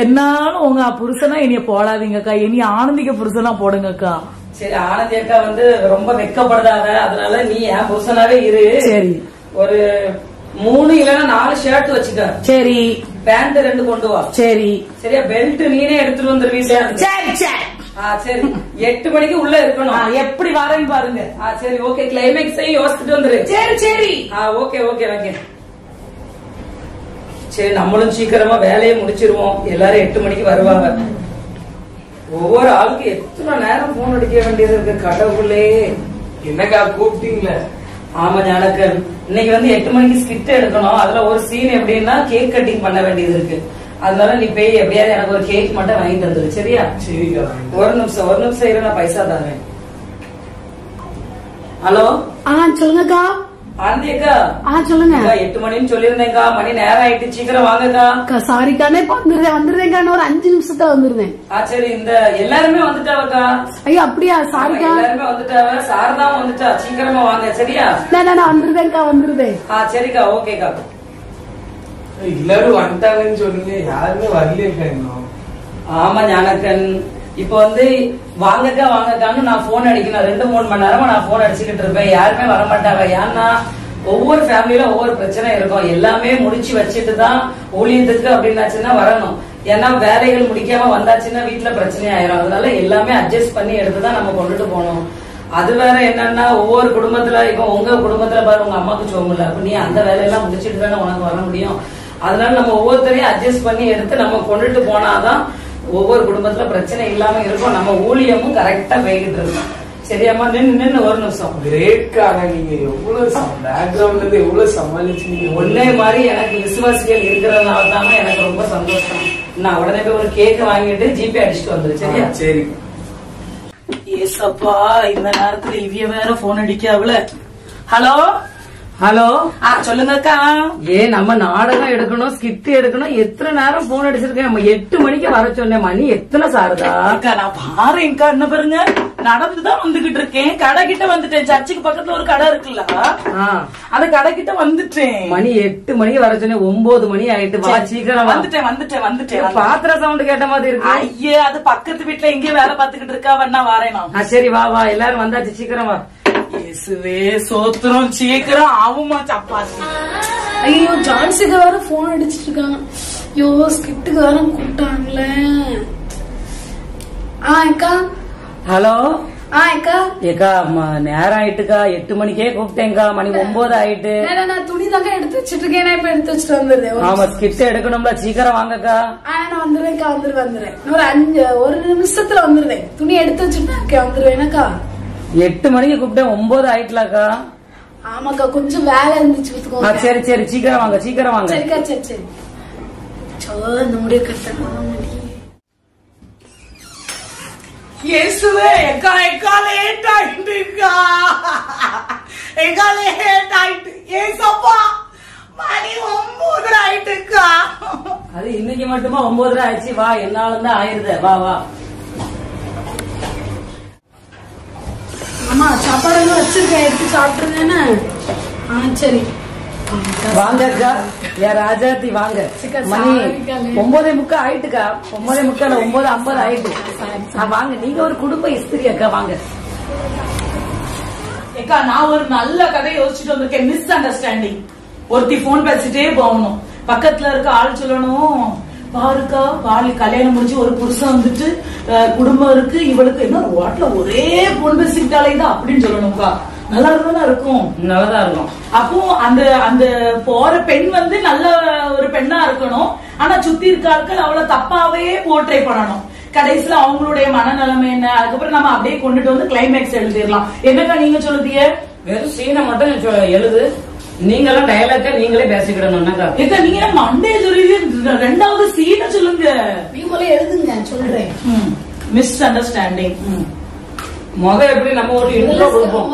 என்னாலும் உங்க புருஷனா இனிய போடாதீங்கக்கா, இனி ஆனந்திக்க புருஷனா போடுங்கக்கா. சரி ஆனந்தி அக்கா வந்து ரொம்ப வெக்கப்படுதாங்க, அதனால நீ என் புருஷனாவே இரு. சரி ஒரு 3 இல்லன்னா 4 ஷர்ட் வச்சுக்க. சரி. பேண்ட் 2 கொண்டு வா. சரி சரியா? பெல்ட் நீனே எடுத்துட்டு வந்துருவீ. சரி சரி. சரி 8 மணிக்கு உள்ள இருக்கணும். எப்படி வரேன்னு பாருங்க. சரி ஓகே. கிளைமேக்ஸ் யோசிச்சுட்டு வந்துரு. சரி சரி. Okay okay okay. சரி நம்மளும் சீக்கிரமா வேலையை முடிச்சிருவோம். எல்லாரும் 8 மணிக்கு வருவாங்க. ஒவ்வொரு ஆளுக்கு எத்தனை நேரம் போன் அடிக்க வேண்டியது இருக்கு. கடவுளே. என்னக்கா கூப்பிட்டீங்களே? ஆமா ஞானக்கன், இன்னைக்கு வந்து 8 மணிக்கு ஸ்கிரிப்ட் எடுக்கணும். அதுல ஒரு சீன் எப்படின்னா கேக் கட்டிங் பண்ண வேண்டியது இருக்கு. அதனால நீ போய் எப்படியாவது எனக்கு ஒரு கேக் மட்டும் வாங்கி தந்துரு. சரியா? சரிக்கா. ஒரு நிமிஷம் இரு, நான் பைசா தரேன். ஹலோ சொல்லுங்கக்கா. ஆனந்தி அக்கா. சொல்லுங்க. 8 மணின்னு சொல்லிருந்தேங்கா, மணி நேரம் ஆயிட்டு, சீக்கிரம் வாங்கக்கா. சாரிக்கானே வந்துருந்தேங்க, ஒரு 5 நிமிஷத்துல வந்துருந்தேன். சரி இந்த எல்லாருமே வந்துட்டாவக்கா. ஐயோ அப்படியா? சாரிக்கா. எல்லாருமே வந்துட்டாவ, சாரதாவும் வந்துட்டா, சீக்கிரமா வாங்க. சரியா? நான் வந்துருந்தேன்க்கா, வந்துருந்தேன். சரிக்கா ஓகேக்கா. எல்லாரும் வந்துட்டாங்கன்னு சொல்லுங்க, யாருமே வரலையேக்கா இன்னும். ஆமா ஞானக்கன், இப்ப வந்து வாங்கக்கான்னு நான் போன் அடிக்கணும் 2-3 மணி நேரமா நான் போன் அடிச்சுக்கிட்டு இருப்பேன். யாருமே வரமாட்டாங்க. ஏன்னா ஒவ்வொரு ஃபேமிலியில ஒவ்வொரு பிரச்சனை இருக்கும். எல்லாமே முடிச்சு வச்சுட்டு தான் ஊழியத்துக்கு அப்படின்னாச்சுன்னா வரணும். ஏன்னா வேலைகள் முடிக்காம வந்தாச்சுன்னா வீட்டுல பிரச்சனை ஆயிரும். அதனால எல்லாமே அட்ஜஸ்ட் பண்ணி எடுத்துதான் நம்ம கொண்டுட்டு போகணும். அது வேற என்னன்னா ஒவ்வொரு குடும்பத்துல இப்போ உங்க குடும்பத்துல பாரு உங்க அம்மாக்கு சோம்பல, அப்ப நீ அந்த வேலையெல்லாம் முடிச்சுட்டு தானே உனக்கு வர முடியும். அதனால நம்ம ஒவ்வொருத்தரையும் அட்ஜஸ்ட் பண்ணி எடுத்து நம்ம கொண்டுட்டு போனாதான் ஒவ்வொரு குடும்பத்துல பிரச்சனை இல்லாம இருக்கும். நம்ம ஊழியமும் கரெக்டா போய்கிட்டு இருக்கோம். சரியாமா? நின்னு ஒரு நிமிஷம். கிரேட்காக நீங்க எவ்வளவு பேக்ரவுண்ட்ல இருந்து எவ்வளவு சமாளிச்சு ஒன்னே மாதிரி எனக்கு விசுவாசிகள் இருக்கிறதுனால தானே எனக்கு ரொம்ப சந்தோஷம். நான் உடனே போய் ஒரு கேக் வாங்கிட்டு ஜிபே அடிச்சுட்டு வந்துரு. சரியா? சரி. ஏசப்பா, இந்த நேரத்துல இவிய வேற போன் அடிக்காவல. ஹலோ ஹலோ, சொல்லுங்கக்கா. நம்ம நாடகம் எடுக்கணும், ஸ்கிட் எடுக்கணும். எத்தனை நேரம் போன் அடிச்சிருக்கேன். நம்ம 8 மணிக்கு வர சொன்னேன். மணி எத்தனை சாருதா? நான் பாருங்கக்கா, என்ன பாருங்க, நடந்துதான் வந்துகிட்டு இருக்கேன். கடை கிட்ட வந்துட்டேன். சர்ச்சுக்கு பக்கத்துல ஒரு கடை இருக்குல்ல, அந்த கடை கிட்ட வந்துட்டேன். மணி 8 மணிக்கு வர சொன்னேன். 9 மணி ஆயிட்டு. வா சீக்கிரம். வந்துட்டேன். பாத்திர சவுண்ட் கேட்ட மாதிரி இருக்கு. ஐயே, அது பக்கத்து வீட்டுல எங்கேயும் வேலை பாத்துக்கிட்டு இருக்கா. வேணா வரேன். சரி வா வா, எல்லாரும் வந்தாச்சு, சீக்கிரம் வா. இயேசுவே சோத்திரம், சீக்கிரம் ஆவுமா சப்பாத்தி. ஐயோ, ஜான்சிக்கு வேற போன் அடிச்சிட்டு இருக்காங்க. ஐயோ, ஸ்கிட்டுக்கு வேற கூப்பிட்டாங்களே. அக்கா. ஹலோ. அக்கா. ஏக்கா நேரம் ஆயிட்டுக்கா. 8 மணிக்கே கூப்பிட்டேங்கா. மணி 9 ஆயிட்டு. நான் துணி தாங்க எடுத்து வச்சிட்டு இருக்கேன். இப்ப எடுத்து வச்சுட்டு வந்துடுறேன். ஆமா, ஸ்கிட் எடுக்கணும்ல, சீக்கிரம் வாங்கக்கா. நான் வந்துடுவேன்க்கா. வந்துடுறேன். ஒரு நிமிஷத்துல வந்துடுவேன். துணி எடுத்து வச்சுட்டு வந்துருவேனக்கா. 8 மணிக்கு கூப்பிட்டேன். 9 ஆயிட்டலாக்கா. ஆமாக்கா, கொஞ்சம் வேலை இருந்துச்சு. சரி சரி, சீக்கிரம் வாங்க, சீக்கிரம் வாங்க. சரிக்கா, சரி சரி. நம்முடைய கட்டணம் இயேசுவே, எக்கா லேட் ஆயிட்டுக்கா. லேட் ஆயிட்டு. ஏசப்பா, மணி 9 ஆயிட்டுக்கா. அது இன்னைக்கு மட்டுமா 9 ஆயிடுச்சு. வா, என்னாலும் தான் ஆயிருது. வா வா. ஆமா, சாப்பாடு வச்சிருக்கேன், எடுத்து சாப்பிட்டுருந்தேன்னு. சரி வாங்க அக்கா. ராஜாத்தி வாங்க. மணி 9:45 ஆயிட்டுக்கா. 9:45 9:50 ஆயிட்டு. வாங்க, நீங்க ஒரு குடும்ப இஸ்திரி அக்கா. வாங்க ஏக்கா, நான் ஒரு நல்ல கதை யோசிச்சுட்டு வந்திருக்கேன். Miss understanding. ஒருத்தி போன் பேசிட்டே போகணும். பக்கத்துல இருக்க ஆள் சொல்லணும், பாருக்கா பாலி கல்யாணம் முடிஞ்சு ஒரு புருஷன் வந்துட்டு குடும்பம் இருக்கு, இவளுக்கு என்ன ரோட்ல ஒரே போன் பேசிக்கிட்டாலே தான் அப்படின்னு சொல்லணும்க்கா. நல்லா இருந்தா இருக்கும். நல்லதா இருக்கும். அப்போ அந்த அந்த போற பெண் வந்து நல்ல ஒரு பெண்ணா இருக்கணும். ஆனா சுத்தி இருக்க ஆட்கள் அவளை தப்பாவே போர்ட்ரே பண்ணணும். கடைசியில அவங்களுடைய மனநிலைமை என்ன, அதுக்கப்புறம் நம்ம அப்படியே கொண்டுட்டு வந்து கிளைமேக்ஸ் எழுதிடலாம். என்னக்கா நீங்க சொல்லுதிய? வெறும் சீனை மட்டும் எழுது. நீங்களும் டயலாக்க நீங்களே பேசிக்கிடணும்னாக்கா. நீங்க மண்டே சொல்லுது, 2வது சீனை சொல்லுங்க. நீங்களே எழுதுங்க, சொல்றேன். Miss understanding. முதல் எப்படி நம்ம ஒரு இன்ட்ரோ கொடுப்போம்.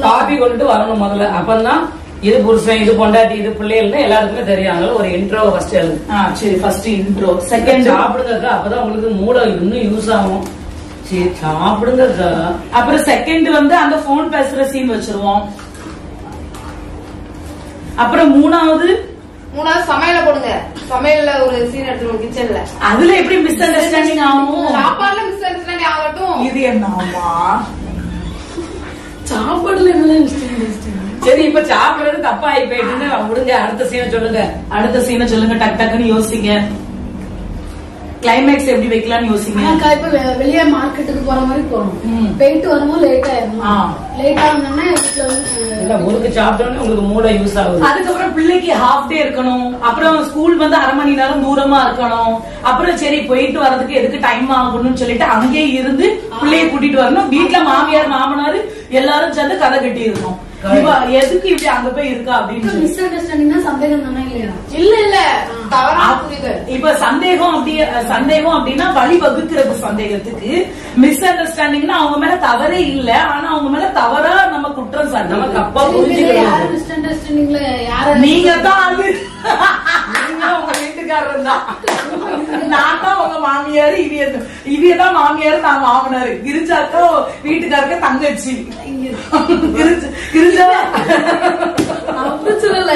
காப்பி கொண்டுட்டு வரணும் முதல்ல. அப்பதான் இது புருஷன், இது பொண்டாட்டி, இது பிள்ளைகள் எல்லாருக்குமே தெரியும். ஒரு இன்ட்ரோ ஃபர்ஸ்ட் எழுது. சரி, ஃபர்ஸ்ட் இன்ட்ரோ. செகண்ட் சாப்பிடுங்கக்கா. அப்பதான் உங்களுக்கு மூளை இன்னும் யூஸ் ஆகும். சரி, சாப்பிடுங்கக்கா. அப்புறம் செகண்ட் வந்து அந்த போன் பேசுற சீன் வச்சிருவோம். அப்புறம் மூணாவது சமையல போடுங்க. சமையல்ல ஒரு சீன் எடுத்துருவோம் கிச்சன்ல. அதுல எப்படி மிஸ் அண்டர்ஸ்டாண்டிங் ஆகும்? சாப்பாடுல மிஸ் அண்டர்ஸ்டாண்டிங் ஆகட்டும். இது என்னமா சாப்பாடுல என்ன மிஸ் அண்டர்ஸ்டாண்டிங்? சரி, இப்ப சாப்பிடுறது தப்பா ஆகி போயிட்டு விடுங்க. அடுத்த சீனை சொல்லுங்க. அடுத்த சீனை சொல்லுங்க. டக் டக்குன்னு யோசிங்க. கிளைமேக்ஸ் எப்படி வைக்கலாம்னு யோசிங்க. இப்ப வெளியே மார்க்கெட்டுக்கு போற மாதிரி போறோம். போயிட்டு வரும்போது லேட் ஆயிரும். லேட் ஆகணும்னா முறுக்கு சாப்பிட்டோன்னு உங்களுக்கு மூளை யூஸ் ஆகுது. அதுக்கப்புறம் பிள்ளைக்கு ஹாஃப் டே இருக்கணும். அப்புறம் ஸ்கூல் வந்து 1/2 மணி நேரம் தூரமா இருக்கணும். அப்புறம் சரி போயிட்டு வர்றதுக்கு எதுக்கு டைம் ஆகணும்னு சொல்லிட்டு அங்கேயே இருந்து பிள்ளைய கூட்டிட்டு வரணும். வீட்டுல மாமியார் மாமனார் எல்லாரும் சேர்ந்து கதை கட்டி இருக்கணும். எதுக்கு இப்படி அங்க போய் இருக்கா அப்படின்னு மிஸ் அண்டர்ஸ்டாண்டிங் சந்தேகம் தானே? இல்லையா? இல்ல இல்ல, இப்ப சந்தேகம் அப்படின்னா வழி வகுக்கிறது சந்தேகத்துக்கு. மிஸ் அண்டர்ஸ்டாண்டிங்னா அவங்க மேல தவறே இல்ல, ஆனா அவங்க மேல தவறா நம்ம குற்றம் சாட்டு. நம்ம தப்பா புரிஞ்சுக்கலாம். மிஸ் அண்டர்ஸ்டாண்டிங்ல யார? நீங்க தான் அது. உங்க வீட்டுக்காரர் தான். நான் தான் உங்க மாமியாரு, இவியதான் மாமியாரு, நான் மாமனாரு. கிரிஜாக்கா வீட்டுக்காரக்க தங்கச்சி. கிரிஜா அப்படி சொல்லல.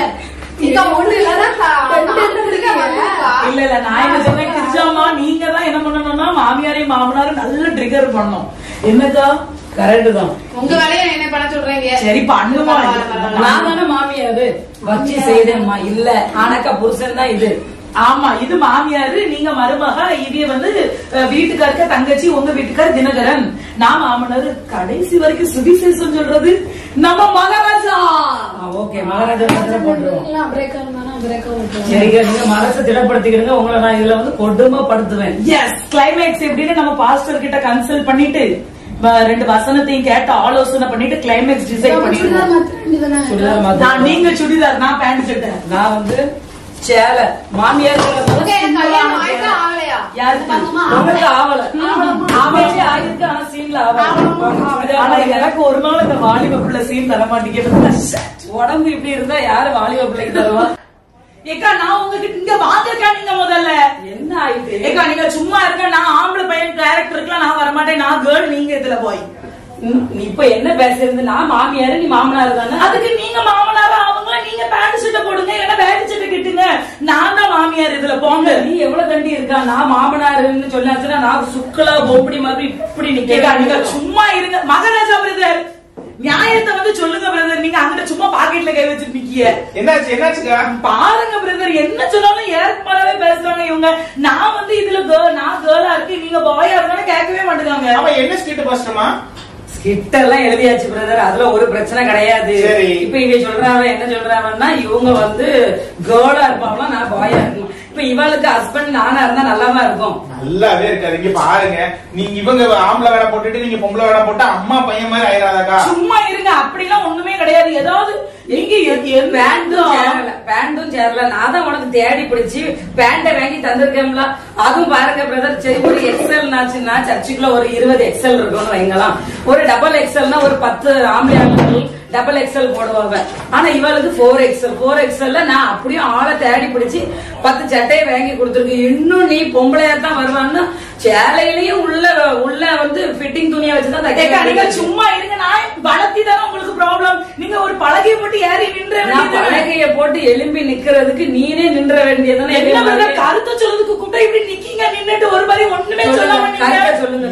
இல்ல நான் என்ன சொன்னேன், கிரிஜாமா நீங்க தான் என்ன பண்ணணும்னா மாமியாரையும் மாமனாரும் நல்ல ட்ரிகர் பண்ணோம். என்னக்கா? கரெக்ட் தான். உங்க வேலையை என்ன பண்ண சொல்றீங்க? சரி பண்ணுமா. நான் தானே மாமியாரு வச்சு செய்தேம்மா. இல்ல ஆனாக்கா புருஷன் தான் இது. ஆமா, இது மாமியாரு, நீங்க மருமக, இவ வந்து வீட்டுக்காருக்க தங்கச்சி, உங்க வீட்டுக்கார் தினகரன், நான் மாமனாரு. கடைசி வரைக்கும் சுவிசேஷம் சொல்றது நம்ம மகாராஜா. ஓகே, மகாராஜா போட்டுருவோம். சரிங்க, நீங்க மனசை திடப்படுத்திக்கிடுங்க. உங்களை நான் இதுல வந்து கொடுமைப்படுத்துவேன். எஸ், கிளைமேக்ஸ் எப்படின்னு நம்ம பாஸ்டர் கிட்ட கன்சல்ட் பண்ணிட்டு 2 வசனத்தையும் கேட்டு ஆலோசனை பண்ணிட்டு கிளைமேக்ஸ் டிசைட் பண்ணிடுவோம். நீங்க சுடிதார், நான் பேண்ட் சட்டை, நான் வந்து சேலை. மாமியார் எனக்கு ஒரு நாள் இந்த வாலிப பிள்ளை சீன் தர மாட்டேங்குது. உடம்பு இப்படி இருந்தா யாரு வாலிப பிள்ளைக்கு தருவா? ஏக்கா, நான் உங்ககிட்ட இங்க வாங்கக்கா. நீங்க முதல்ல என்ன ஆயிட்டு? ஏக்கா, நீங்க சும்மா இருக்க. நான் ஆம்பளை பையன் கேரக்டருக்குலாம் நான் வரமாட்டேன். நான் கேர்ள், நீங்க இதுல போய் இப்ப என்ன பேசுறது? நான் மாமியாரு, நீ மாமனாரு தானே. அதுக்கு நீங்க மாமனாரா அவங்கள நீங்க பேண்ட் சட்டை போடுங்க, இல்லன்னா வேட்டி சட்டை கிட்டுங்க. நான் தான் மாமியார், இதுல போங்க. நீ எவ்வளவு தண்டி இருக்கா? நான் மாமனாருன்னு சொன்னாச்சுன்னா நான் சுக்கலா பொப்படி மாதிரி இப்படி நிக்க. நீங்க சும்மா இருங்க. மகாராஜா பிரதர், நியாயத்தை வந்து சொல்லுங்க பிரதர். நீங்க அங்கிட்ட சும்மா பாக்கெட்ல கை வச்சுட்டு நிக்கிய. என்னாச்சுக்கா? பாருங்க பிரதர், என்ன சொன்னாலும் ஏற்கனவே பேசுறாங்க இவங்க. நான் வந்து இதுல நான் கேர்ளா இருக்கு, நீங்க பாயா இருக்கான்னு கேட்கவே மாட்டேங்காங்க. அவன் என்ன ஸ்கிரிப்ட் பாஸ்டமா? ஸ்கிரிப்ட் எல்லாம் எழுதியாச்சு பிரதர், அதுல ஒரு பிரச்சனை கிடையாது. இப்ப இவ சொல்றாங்க, என்ன சொல்றாங்கன்னா இவங்க வந்து கேர்ளா இருப்பாங்களா, நான் பாயா இருக்கணும். இப்ப இவளுக்கு ஹஸ்பண்ட் நானா இருந்தா நல்லாவா இருக்கும்? நல்லாவே இருக்காது. இங்க பாருங்க, நீங்க இவங்க ஆம்பளை வேலை போட்டுட்டு நீங்க பொம்பளை வேலை போட்டா அம்மா பையன் மாதிரி ஆயிராதாக்கா? சும்மா இருங்க, அப்படிலாம் ஒண்ணுமே கிடையாது. ஏதாவது பேண்டும் சேரல. நான் தான் உனக்கு தேடி பிடிச்சி பேண்ட வாங்கி தந்திருக்கேன்ல. அதுவும் பாருங்க பிரதர், சரி ஒரு எக்ஸல் நாச்சுன்னா சர்ச்சுக்குள்ள ஒரு 20 எக்ஸல் இருக்கும்னு வைங்கலாம். ஒரு டபுள் எக்ஸல்னா ஒரு 10 ஆம்பளை டபுள் எக்ஸல் போடுவாங்க. ஆனா இவளுக்கு 4 எக்ஸல்ல நான் அப்படியே ஆளை தேடி பிடிச்சி 10 சட்டையை வாங்கி கொடுத்துருக்கு. இன்னும் நீ பொம்பளையா தான் வருவான்னு சேலையிலயும் உள்ள வந்து ஃபிட்டிங் துணியை வச்சுதான் தைக்க. நீங்க சும்மா இருங்க, நான் வளர்த்தி தானே உங்களுக்கு ப்ராப்ளம். நீங்க ஒரு பலகையை போட்டு ஏறி நின்ற பலகையை போட்டு எலும்பி நிக்கிறதுக்கு நீனே நின்ற வேண்டியதானே. கருத்தை சொல்றதுக்கு கூப்பிட்டா இப்படி நிக்கீங்க, நின்னுட்டு ஒரு மாதிரி ஒண்ணுமே சொல்லாம சொல்லுங்க.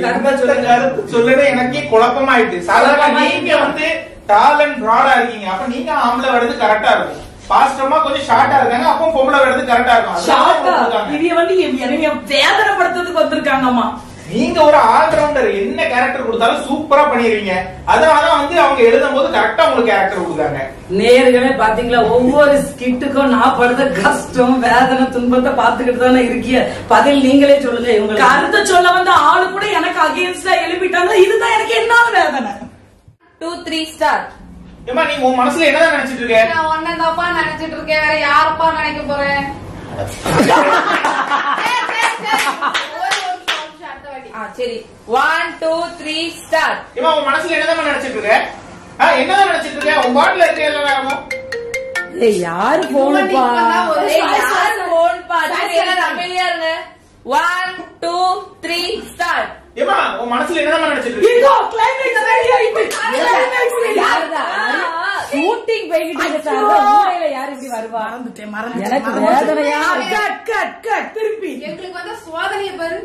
கருத்து சொல்லுறது எனக்கே குழப்பமாயிட்டு. சாதாரண நீங்க வந்து டால் அண்ட் ப்ராடா இருக்கீங்க, அப்ப நீங்க ஆம்பளை வரது கரெக்டா இருக்கும். பாஸ்டமா கொஞ்சம் ஷார்ட்டா இருக்காங்க, அப்போ பொம்பளை வரது கரெக்டா இருக்கும். ஷார்ட்டா இவங்க வந்து என்னைய வேதனைப்படுத்துறதுக்கு வந்திருக்காங்கம்மா. நீங்க ஒரு ஆல்ரவுண்டர், என்ன கேரக்டர் கொடுத்தாலும் சூப்பரா பண்ணிருவீங்க. அதனாலதான் வந்து அவங்க எழுதும் போது கரெக்டா உங்களுக்கு கேரக்டர் கொடுத்தாங்க. நேர்களே பாத்தீங்களா, ஒவ்வொரு ஸ்கிட்டுக்கும் நான் படுற கஷ்டம் வேதனை துன்பத்தை பாத்துக்கிட்டு தானே இருக்கிய. பதில் நீங்களே சொல்லுங்க. இவங்க கருத்தை சொல்ல வந்த ஆளு கூட எனக்கு அகேன்ஸ்டா எழுப்பிட்டாங்க. இதுதான் எனக்கு என்ன வேதனை. 2, 3 ஸ்டார். ஏமா நீ உன் மனசுல என்னதான் நினைச்சிட்டு இருக்க? நான் ஒன்ன தப்பா நினைச்சிட்டு இருக்கேன், வேற யாரப்பா நினைக்க போறேன்? சரி, 1, 2, 3 ஸ்டார். ஏமா உன் மனசுல என்னதான் நினைச்சிட்டு இருக்க? என்னதான் நினைச்சிட்டு இருக்க? உன் பாட்டில இருக்க எல்லாரும் யாரு போன் அமைதியா இருங்க. 1, 2, 3 ஸ்டார். ஏமா உன் மனசுல என்னதான் நினைச்சிட்டு இருக்க? ஷூட்டிங் போய்கிட்டு இருக்கு. யாரு இப்படி வருவா? எனக்கு வேதனையா திருப்பி எங்களுக்கு வந்து சோதனையை பாரு.